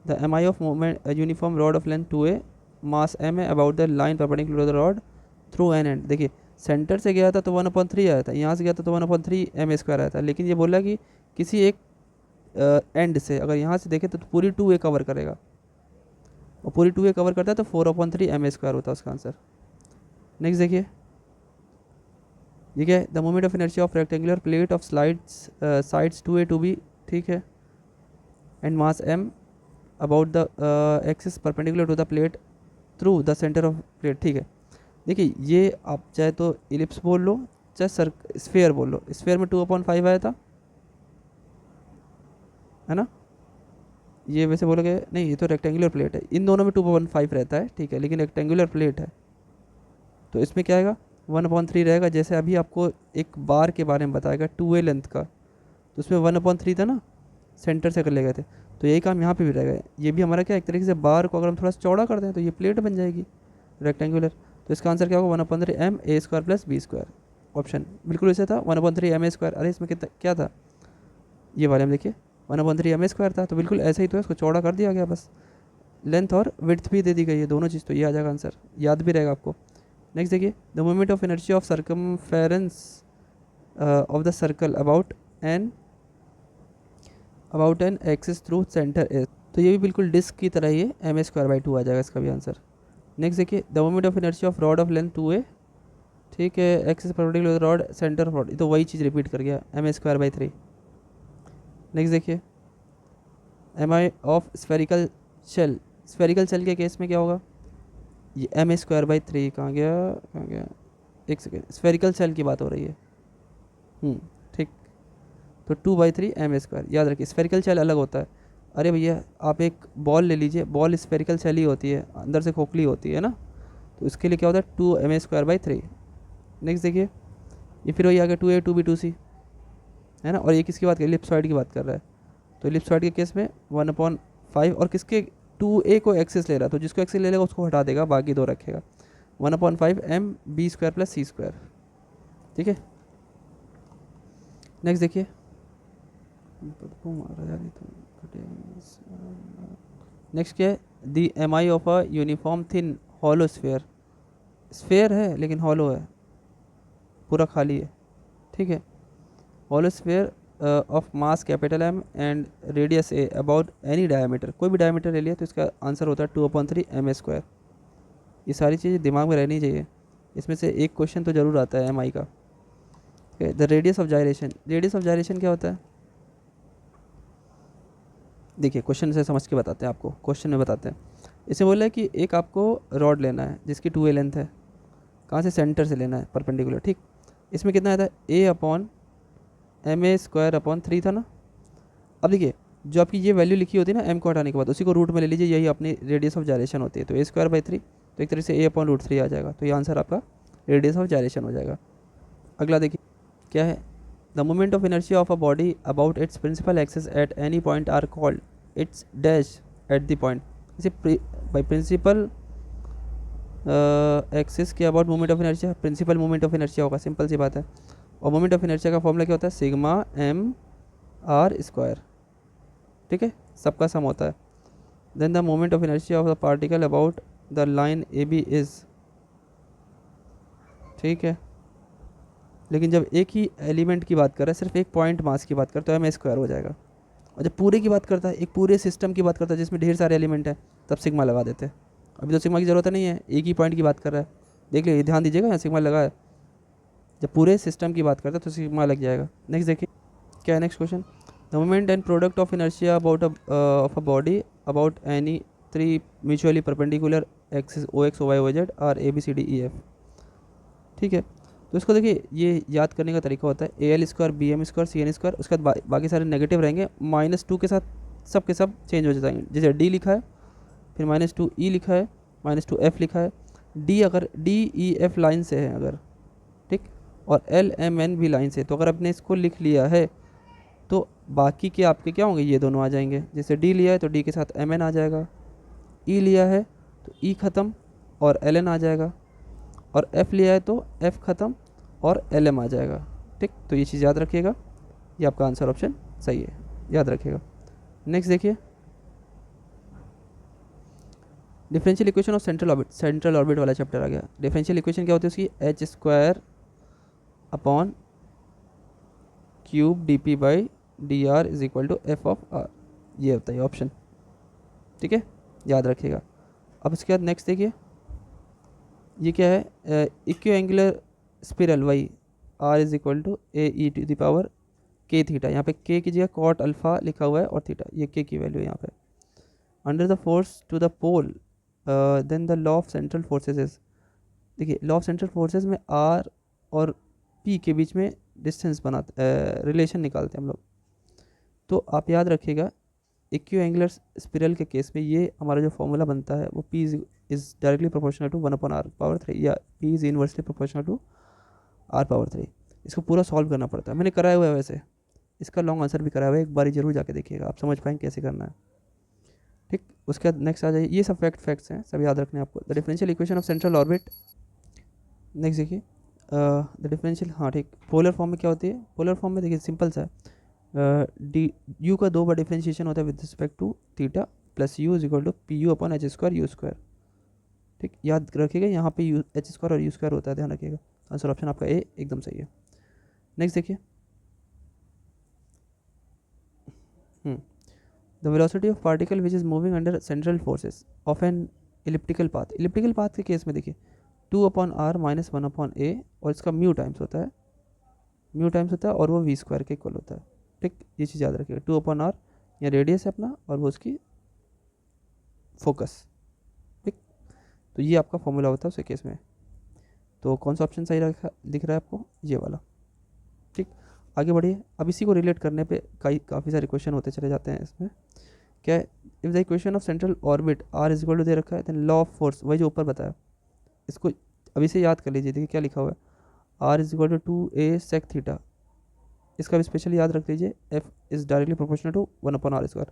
the M I of moment uniform rod of length 2a, mass m है, about the line perpendicular to the rod through an end. देखिए सेंटर से गया था तो 1/3 आया था, यहाँ से गया था तो 1/3 एम स्क्वायर आया था, लेकिन ये बोला कि किसी एक एंड से अगर यहाँ से देखें तो पूरी 2a कवर करेगा, और पूरी 2a कवर करता है तो 4/3 एम स्क्वायर होता है उसका आंसर। नेक्स्ट देखिए, ये क्या है, the moment of inertia of rectangular plate of slides sides 2a 2b, ठीक है, and mass m about the axis perpendicular to the plate through the centre of plate, ठीक है। देखिए ये आप चाहे तो इलिप्स बोल लो, चाहे स्फेयर बोल लो। स्फेयर में 2/5 आया था, है ना। ये वैसे बोलोगे नहीं, ये तो रेक्टेंगुलर प्लेट है, इन दोनों में 2/5 रहता है, ठीक है, लेकिन रेक्टेंगुलर प्लेट है तो इसमें क्या आएगा, 1/3 रहेगा। जैसे अभी आपको एक बार के बारे में बताएगा 2a लेंथ का, तो उसमें 1/3 था ना, सेंटर से कर ले गए थे, तो यही काम यहाँ पे भी रहेगा। ये भी हमारा क्या, एक तरीके से बार को अगर हम थोड़ा सा चौड़ा कर दें तो ये प्लेट बन जाएगी रेक्टेंगुलर। तो इसका आंसर क्या होगा, 1/3 ma² + b²। ऑप्शन बिल्कुल ऐसे था, 1/3 ma²। अरे इसमें कितना क्या था, ये वाले में देखिए 1/3 ma² था, तो बिल्कुल ऐसा ही तो है, इसको चौड़ा कर दिया गया बस। लेंथ और विड्थ भी दे दी गई है, दोनों चीज़, तो ये आ जाएगा आंसर, याद भी रहेगा आपको। नेक्स्ट देखिए, the moment of inertia of circumference of the circle about an axis through centre S, तो ये भी बिल्कुल डिस्क की तरह ही है, ma²/2 आ जाएगा इसका भी आंसर। नेक्स्ट देखिए, the moment of inertia of rod of length 2a, ठीक है, axis perpendicular rod centre of rod, ये तो वही चीज़ रिपीट कर गया, ma²/3। नेक्स्ट देखिए, mi of spherical shell, spherical shell के केस में क्या होगा, ये ma²/3 कहाँ गया, एक सेकेंड, स्फेरिकल शेल की बात हो रही है, ठीक, तो 2/3 ma², याद रखिए स्फेरिकल शेल अलग होता है। अरे भैया आप एक बॉल ले लीजिए, बॉल स्फेरिकल शेल ही होती है, अंदर से खोखली होती है ना, तो इसके लिए क्या होता है 2 ma²/3। नेक्स्ट देखिए, ये फिर वही आ गया 2a 2b 2c, है ना, और ये किसकी बात कर, इलिप्सॉइड की बात कर रहा है, तो इलिप्सॉइड के केस में 1/5, और किसके 2a को एक्सिस ले रहा है, तो जिसको एक्सिस ले लेगा उसको हटा देगा, बाकी 2 रखेगा, 1/5 mb² + c², ठीक है। नेक्स्ट देखिए, नेक्स्ट क्या है, दी mi of a uniform thin hollow sphere, sphere है लेकिन हॉलो है, पूरा खाली है, ठीक है, hollow sphere of mass M and radius a about any diameter, कोई भी डायमीटर ले लिया तो इसका आंसर होता है 2/3 ma²। ये सारी चीज़ें दिमाग में रहनी चाहिए, इसमें से एक क्वेश्चन तो ज़रूर आता है mi का। The radius of gyration, radius of gyration क्या होता है, देखिए क्वेश्चन से समझ के बताते हैं आपको, क्वेश्चन में बताते हैं। इसमें बोला है कि एक आपको रॉड लेना है जिसकी 2a लेंथ है, कहाँ से, सेंटर से लेना है परपेंडिकुलर, ठीक। इसमें कितना आता है, a/ma²/3 था ना। अब देखिए जो आपकी ये वैल्यू लिखी होती है ना m को हटाने के बाद, उसी को रूट में ले लीजिए, यही अपनी रेडियस ऑफ जायरेशन होती है, तो a²/3, तो एक तरह से a/√3 आ जाएगा, तो ये आंसर आपका रेडियस ऑफ जायरेशन हो जाएगा। अगला देखिए क्या है, the moment of inertia of a body about its principal axis at any point are called its dash at the point. जैसे बाई प्रिंसिपल एक्सिस के about moment of inertia, principal moment of inertia होगा, simple सी बात है। और moment of inertia का formula क्या होता है, σm/r², ठीक है, सबका सम होता है। Then the moment of inertia of the particle about the line A B is, ठीक है, लेकिन जब एक ही एलिमेंट की बात कर रहा है, सिर्फ एक पॉइंट मास की बात करता है, तो ma² हो जाएगा। और जब पूरे की बात करता है, एक पूरे सिस्टम की बात करता है जिसमें ढेर सारे एलिमेंट हैं, तब सिग्मा लगा देते हैं। अभी तो सिग्मा की ज़रूरत नहीं है, एक ही पॉइंट की बात कर रहा है, देख लीजिए, ध्यान दीजिएगा, यहाँ सिग्मा लगा है। जब पूरे सिस्टम की बात करता है तो सिग्मा लग जाएगा। नेक्स्ट देखिए क्या है, next question, the moment and product of inertia about of a body about any 3 mutually perpendicular axis OX OY OZ are ABCDEF, ठीक है। तो इसको देखिए, ये याद करने का तरीका होता है AL² BM² CN², उसके बाद बाकी सारे नेगेटिव रहेंगे, -2 के साथ सब के सब चेंज हो जाएंगे। जैसे D लिखा है, फिर -2E लिखा है, -2F लिखा है, D अगर DEF लाइन से है अगर, ठीक, और LMN भी लाइन से, तो अगर आपने इसको लिख लिया है तो बाकी के आपके क्या होंगे, ये दोनों आ जाएंगे। जैसे D लिया है तो D के साथ MN आ जाएगा, E लिया है तो E ख़त्म और LN आ जाएगा, और F लिया है तो F ख़त्म और LM आ जाएगा, ठीक। तो ये चीज़ याद रखिएगा, ये आपका आंसर ऑप्शन सही है, याद रखिएगा। नेक्स्ट देखिए, differential equation of central orbit, central orbit वाला चैप्टर आ गया। डिफरेंशियल इक्वेशन क्या होती है उसकी, h²/3 dp/dr is equal to f/r, ये होता है ऑप्शन, ठीक है, याद रखिएगा। अब इसके बाद नेक्स्ट देखिए, ये क्या है, इक्वियो एंगुलर स्पिरल, वही r is equal to a e to the power के थीटा, यहाँ पे के की जगह कॉट अल्फा लिखा हुआ है और थीटा, ये के की वैल्यू है यहाँ पे। Under the force to the pole then the law of central forces is, देखिए लॉ ऑफ सेंट्रल फोर्सेज में आर और पी के बीच में डिस्टेंस बनाते, रिलेशन निकालते हैं हम लोग। तो आप याद रखिएगा इक्वियो एंगुलर स्पिरल के केस में ये हमारा जो फॉर्मूला बनता है वो p is directly proportional to 1/r⁻³ या p is inversely proportional to r⁻3। इसको पूरा सॉल्व करना पड़ता है, मैंने कराया हुआ है वैसे, इसका लॉन्ग आंसर भी कराया हुआ है, एक बार जरूर जाके देखिएगा, आप समझ पाएंगे कैसे करना है। ठीक, उसके बाद नेक्स्ट आ जाइए, ये सब फैक्ट्स हैं, सब याद रखने हैं आपको। The differential equation of central orbit, next देखिए द डिफरेंशियल, हाँ ठीक, पोलर फॉर्म में क्या होती है, पोलर फॉर्म में देखिए सिंपल सा है, डी यू का 2 बार डिफरेंशिएशन होता है with respect to theta plus u is equal to p u upon h²u²। ठीक, याद रखिएगा यहाँ पे यू h² और u² होता है, ध्यान रखिएगा। आंसर ऑप्शन आपका ए एकदम सही है। नेक्स्ट देखिए, the velocity of particle which is moving under central forces of an elliptical path, elliptical path के केस में देखिए 2/r - 1/a और इसका म्यू टाइम्स होता है और वो v² के इक्वल होता है। ठीक, ये चीज़ याद रखिएगा, 2/r या रेडियस है अपना और वो उसकी फोकस। ठीक, तो ये आपका फॉर्मूला होता है उस केस में। तो कौन सा ऑप्शन सही दिख रहा है आपको, ये वाला। ठीक, आगे बढ़िए, अब इसी को रिलेट करने पे काफ़ी सारे क्वेश्चन होते चले जाते हैं इसमें। क्या है, if the equation of central orbit R is equal to दे रखा है, देन लॉ ऑफ फोर्स, वही जो ऊपर बताया, इसको अभी से याद कर लीजिए। देखिए क्या लिखा हुआ है, r is equal to 2a sec theta, इसका भी स्पेशली याद रख लीजिए, f is directly proportional to 1/r²।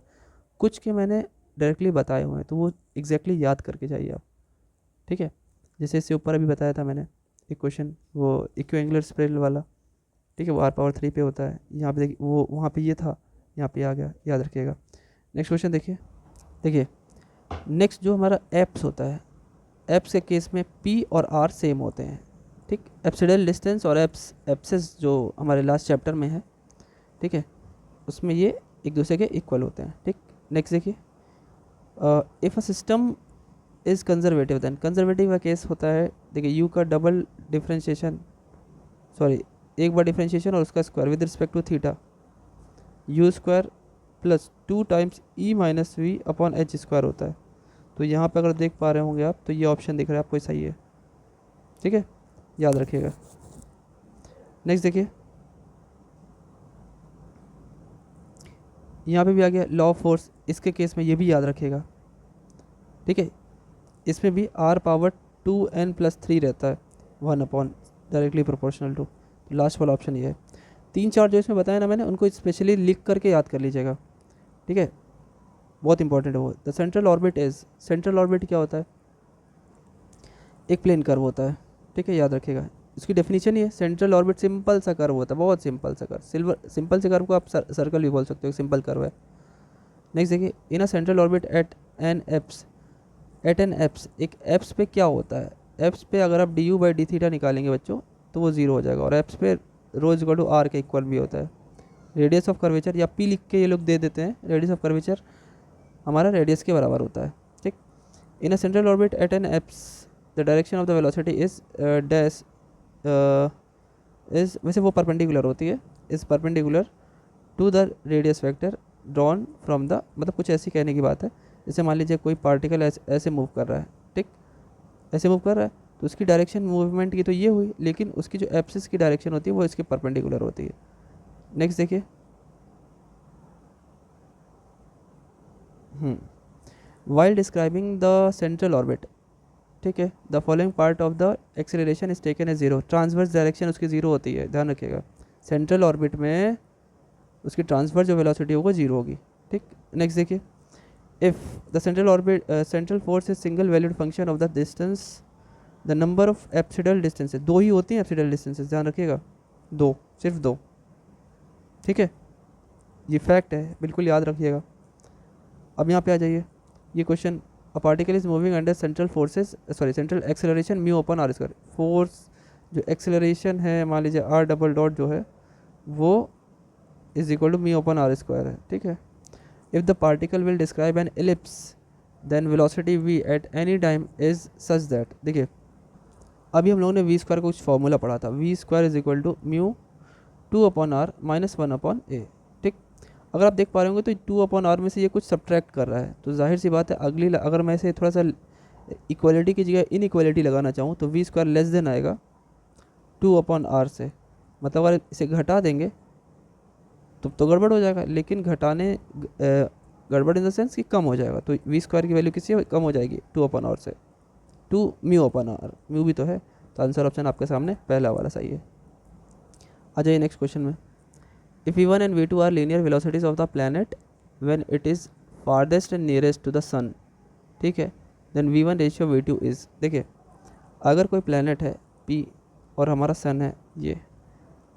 कुछ के मैंने डायरेक्टली बताए हुए हैं तो वो एग्जैक्टली याद करके जाइए आप। ठीक है, जैसे इससे ऊपर अभी बताया था मैंने एक क्वेश्चन, वो इक्वियो एंगुलर स्पिरल वाला, ठीक है, वो r⁻3 पे होता है, यहाँ पे देखिए वो वहाँ पे ये था, यहाँ पे आ गया, याद रखिएगा। नेक्स्ट क्वेश्चन देखिए नेक्स्ट जो हमारा एप्स होता है, एप्स के केस में p और r सेम होते हैं। ठीक, एप्सिडल डिस्टेंस और एप्सिस जो हमारे लास्ट चैप्टर में है, ठीक है, उसमें ये एक दूसरे के इक्वल होते हैं। ठीक, नेक्स्ट देखिए, if a system is conservative, then conservative का केस होता है, देखिए यू का डबल डिफ्रेंशिएशन, सॉरी एक बार डिफ्रेंशिएशन और उसका square with respect to theta, u² plus 2 times e - v upon h² होता है। तो यहाँ पे अगर देख पा रहे होंगे आप, तो ये ऑप्शन दिख रहा है आपको सही है। ठीक है, याद रखिएगा। नेक्स्ट देखिए, यहाँ पे भी आ गया लॉ ऑफ फोर्स, इसके केस में ये भी याद रखिएगा। ठीक है, इसमें भी r⁻2n+3 रहता है, 1 डायरेक्टली प्रोपोर्शनल टू, तो लास्ट वाला ऑप्शन ये है। 3-4 जो इसमें बताया ना मैंने, उनको स्पेशली लिख करके याद कर लीजिएगा। ठीक है, बहुत इंपॉर्टेंट है वो। The central orbit is, central orbit क्या होता है, एक प्लेन कर्व होता है। ठीक है, याद रखिएगा, इसकी डेफिनेशन ही है, सेंट्रल ऑर्बिट सिंपल सा कर्व होता है, बहुत सिंपल सा कर्व, सिंपल से कर्व को आप सर्कल भी बोल सकते हो, सिंपल कर्व है। नेक्स्ट देखिए, in a central orbit at an apse, एक एप्स पे क्या होता है, एप्स पे अगर आप du/dθ निकालेंगे बच्चों तो वो 0 हो जाएगा, और एप्स पे rho is equal to r के इक्वल भी होता है। रेडियस ऑफ कर्वेचर, या p लिख के ये लोग दे देते हैं, रेडियस ऑफ कर्वेचर हमारा रेडियस के बराबर होता है। ठीक, in a central orbit at an apse the direction of the velocity is dash is, वैसे वो परपेंडिकुलर होती है, is perpendicular to the radius vector drawn from the, मतलब कुछ ऐसी कहने की बात है, जैसे मान लीजिए कोई पार्टिकल ऐसे मूव कर रहा है, ठीक, ऐसे मूव कर रहा है, तो उसकी डायरेक्शन मूवमेंट की तो ये हुई, लेकिन उसकी जो एप्सिस की डायरेक्शन होती है वो इसके परपेंडिकुलर होती है। नेक्स्ट देखिए, while describing the central orbit, ठीक है, the following part of the acceleration is taken as 0, transverse direction उसकी 0 होती है, ध्यान रखिएगा, सेंट्रल ऑर्बिट में उसकी ट्रांसवर्स जो वेलोसिटी होगी 0 होगी। ठीक, नेक्स्ट देखिए, if the central force is single valued function of the distance, the number of apsidal distances, 2 ही होती हैं apsidal distances, ध्यान रखिएगा, 2, सिर्फ 2। ठीक है, ये फैक्ट है, बिल्कुल याद रखिएगा। अब यहाँ पे आ जाइए, ये question, a particle is moving under central acceleration mu upon r², force जो एक्सेलरेशन है, मान लीजिए r⁻ जो है वो is equal to mu upon r² है। ठीक है, if the particle will describe an ellipse then velocity v at any time is such that, देखिए अभी हम लोगों ने वी स्क्वायर का कुछ फॉर्मूला पढ़ा था, v square is equal to mu 2/r minus 1/a। ठीक, अगर आप देख पा रहे होंगे तो 2/r में से ये कुछ सब्ट्रैक्ट कर रहा है, तो जाहिर सी बात है अगली अगर मैं इसे थोड़ा सा इक्वालिटी की जगह इनइक्वालिटी लगाना चाहूँ तो वी स्क्वायर लेस देन आएगा 2/r से, मतलब अगर इसे घटा देंगे तो गड़बड़ हो जाएगा, लेकिन घटाने गड़बड़ इन द सेंस कि कम हो जाएगा, तो वी स्क्वायर की वैल्यू किससे कम हो जाएगी 2/r से, 2 μ/r, म्यू भी तो है, तो आंसर ऑप्शन आपके सामने पहला वाला सही है। आ जाइए नेक्स्ट क्वेश्चन में, if v1 and v2 are linear velocities of the planet when it is farthest and nearest to the sun, ठीक है, then v1 ratio v2 is, देखिए अगर कोई प्लैनेट है p और हमारा सन है ये,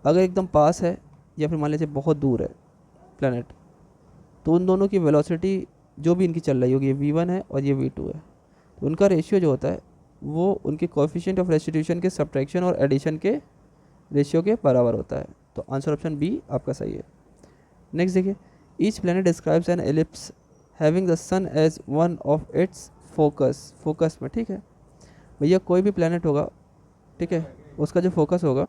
अगर एकदम पास है या फिर मान लीजिए बहुत दूर है प्लैनेट, तो उन दोनों की वेलोसिटी जो भी इनकी चल रही होगी, ये v1 है और ये v2 है, तो उनका रेशियो जो होता है वो उनके कोएफिशिएंट ऑफ रेस्टिट्यूशन के सब्ट्रैक्शन और एडिशन के रेशियो के बराबर होता है, तो आंसर ऑप्शन बी आपका सही है। नेक्स्ट देखिए, each planet describes an ellipse having the sun as one of its focus, focus में, ठीक है भैया कोई भी प्लैनेट होगा, ठीक है, उसका जो फोकस होगा,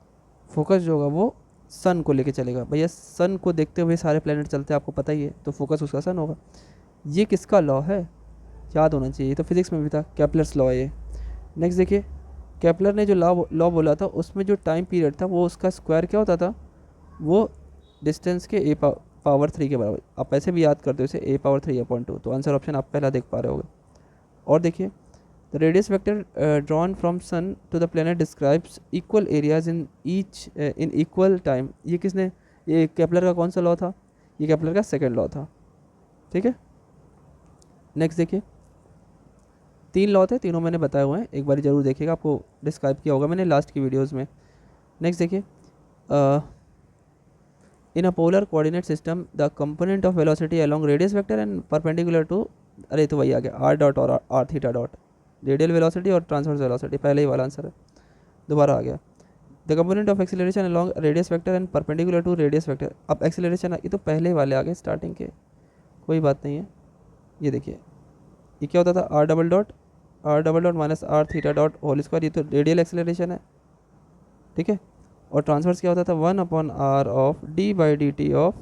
फोकस जो होगा वो सन को लेके चलेगा, भैया सन को देखते हुए सारे प्लैनेट चलते हैं आपको पता ही है, तो फोकस उसका सन होगा। ये किसका लॉ है, याद होना चाहिए, तो फिजिक्स में भी था, केपलर्स लॉ है ये। नेक्स्ट देखिए, केपलर ने जो लॉ बोला था उसमें जो टाइम पीरियड था वो उसका स्क्वायर क्या होता था, वो डिस्टेंस के पावर 3 के बराबर, आप ऐसे भी याद करते हो इसे a⁴ तो आंसर ऑप्शन आप पहला देख पा रहे होगे। और देखिए, the radius vector drawn from sun to the planet describes equal areas in each in equal time, ये किसने, ये केपलर का कौन सा लॉ था, ये केपलर का सेकेंड लॉ था, ठीक है। नेक्स्ट देखिए, 3 लॉ थे, तीनों मैंने बताए हुए हैं, एक बार ज़रूर देखिएगा, आपको डिस्क्राइब किया होगा मैंने लास्ट की वीडियोस में। नेक्स्ट देखिए, in a polar coordinate system the component of velocity along radius vector and perpendicular to, अरे तो वही आ गया r डॉट और r theta dot, radial velocity और ट्रांसवर्स वेलोसिटी, पहले ही वाला आंसर है, दोबारा आ गया। The component of acceleration along radius vector and perpendicular to radius vector, अब एक्सीलरेशन ये तो पहले ही वाले आ गए स्टार्टिंग के, कोई बात नहीं है। ये देखिए, ये क्या होता था, r double dot minus r theta dot whole square, ये तो रेडियल एक्सीलरेशन है, ठीक है, और ट्रांसवर्स क्या होता था 1/r of d/dt of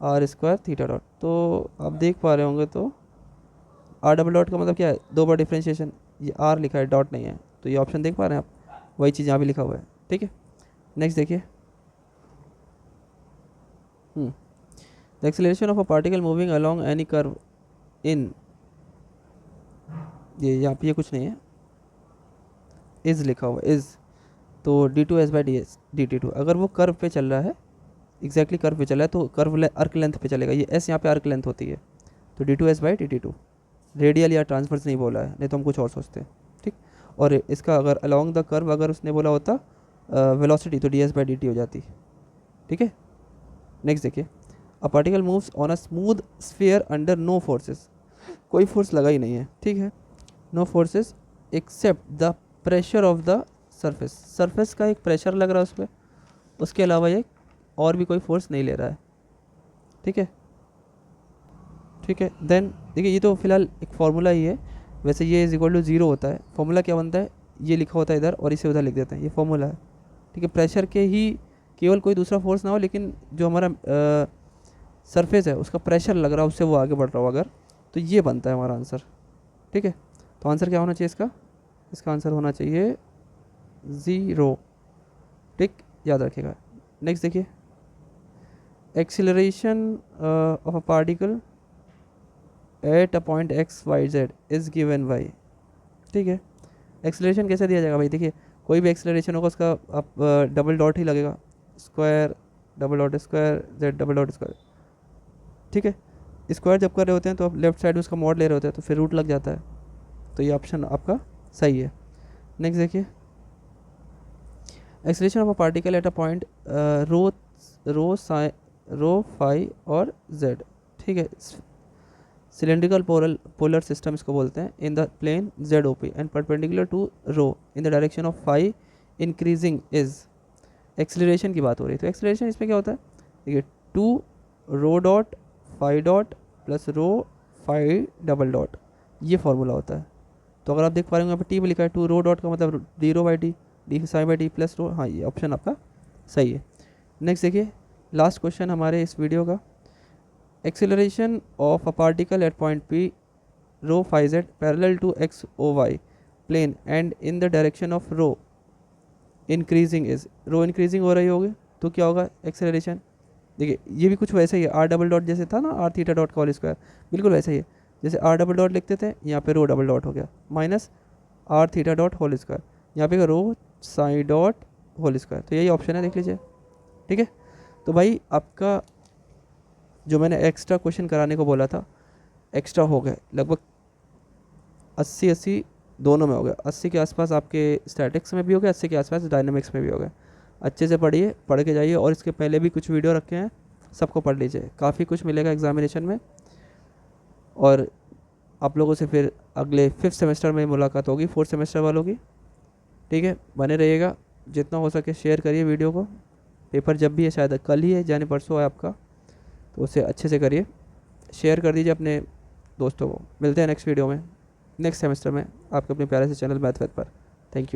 r² theta dot, तो आप देख पा रहे होंगे तो r डबल डॉट का मतलब क्या है, 2 बार डिफ्रेंशिएशन, ये r लिखा है डॉट नहीं है, तो ये ऑप्शन देख पा रहे हैं आप, वही चीज़ यहाँ भी लिखा हुआ है, ठीक है। नेक्स्ट देखिए, the acceleration of a particle moving along any curve इन, ये यहाँ पे ये कुछ नहीं है, इज़ लिखा हुआ इज़, तो d2s/dt2, अगर वो कर्व पे चल रहा है, एग्जैक्टली कर्व पे चल रहा है, तो कर्व अर्क लेंथ पे चलेगा, ये s यहाँ पे अर्क लेंथ होती है, तो d2s/dt2, रेडियल या ट्रांसवर्स नहीं बोला है, नहीं तो हम कुछ और सोचते हैं, ठीक। और इसका अगर अलोंग द कर्व अगर उसने बोला होता वेलोसिटी तो ds/dt हो जाती, ठीक है। नेक्स्ट देखिए, a particle moves on a smooth sphere under no forces, कोई फोर्स लगा ही नहीं है, ठीक है, no forces except the pressure of the surface, surface का एक प्रेशर लग रहा है उस पर, उसके अलावा ये और भी कोई फोर्स नहीं ले रहा है, ठीक है, ठीक है। देन देखिए, ये तो फिलहाल एक फार्मूला ही है, वैसे ये इज इक्वल टू 0 होता है, फार्मूला क्या बनता है, ये लिखा होता है इधर और इसे उधर लिख देते हैं, ये फार्मूला है, ठीक है। प्रेशर के ही केवल कोई दूसरा फोर्स ना हो, लेकिन जो हमारा सरफेस है उसका प्रेशर लग रहा है, उससे वो आगे बढ़ रहा हो अगर, तो ये बनता है हमारा आंसर, ठीक है। तो आंसर क्या होना चाहिए इसका आंसर होना चाहिए 0, ठीक, याद रखिएगा। नेक्स्ट देखिए, acceleration of a particle at a point x y z is given by, ठीक है। एक्सीलरेशन कैसे दिया जाएगा भाई, देखिए कोई भी एक्सीलरेशन होगा उसका आप डबल डॉट ही लगेगा, square double dot square z double dot square, ठीक है। स्क्वायर जब कर रहे होते हैं तो आप लेफ्ट साइड उसका मॉड ले रहे होते हैं, तो फिर रूट लग जाता है, तो ये ऑप्शन आपका सही है। नेक्स्ट देखिए, acceleration of a particle at a point rho phi और z, ठीक है, सिलेंड्रिकल पोलर सिस्टम इसको बोलते हैं, in the plane ZOP and perpendicular to rho in the direction of phi increasing is, acceleration की बात हो रही है, तो एक्सीलरेशन इसमें क्या होता है, देखिए 2 rho dot phi dot plus rho phi double dot, ये फॉर्मूला होता है, तो अगर आप देख पा रहे हो यहाँ पे टी में लिखा है टू रो डॉट का मतलब d rho by d, d psi by d plus rho, हाँ ये ऑप्शन आपका सही है। नेक्स्ट देखिए लास्ट क्वेश्चन हमारे इस वीडियो का, acceleration of a particle at point p rho phi z parallel to x o y plane and in the direction of rho increasing is, rho increasing हो रही होगी तो क्या होगा एक्सेलरेशन। देखिए ये भी कुछ वैसा ही है, आर डबल डॉट जैसे था ना आर थीटा डॉट का होल स्क्वायर, बिल्कुल वैसा ही है, जैसे आर डबल डॉट लिखते थे यहाँ पे रो डबल डॉट हो गया minus r theta dot whole square, यहाँ पे rho psi dot whole square, तो यही ऑप्शन है देख लीजिए। ठीक है, तो भाई आपका जो मैंने एक्स्ट्रा क्वेश्चन कराने को बोला था एक्स्ट्रा हो गए लगभग 80 दोनों में हो गया, 80 के आसपास आपके स्टैटिक्स में भी हो गया, 80 के आसपास डायनामिक्स में भी हो गया। अच्छे से पढ़िए, पढ़ के जाइए, और इसके पहले भी कुछ वीडियो रखे हैं सबको पढ़ लीजिए, काफ़ी कुछ मिलेगा एग्जामिनेशन में। और आप लोगों से फिर अगले 5th सेमेस्टर में मुलाकात होगी, 4th सेमेस्टर वालों की। ठीक है, बने रहिएगा, जितना हो सके शेयर करिए वीडियो को। पेपर जब भी है, शायद कल ही है जाने परसों है आपका, तो उसे अच्छे से करिए, शेयर कर दीजिए अपने दोस्तों को। मिलते हैं नेक्स्ट वीडियो में नेक्स्ट सेमेस्टर में आपके अपने प्यारे से चैनल मैथ वेद पर। Thank you.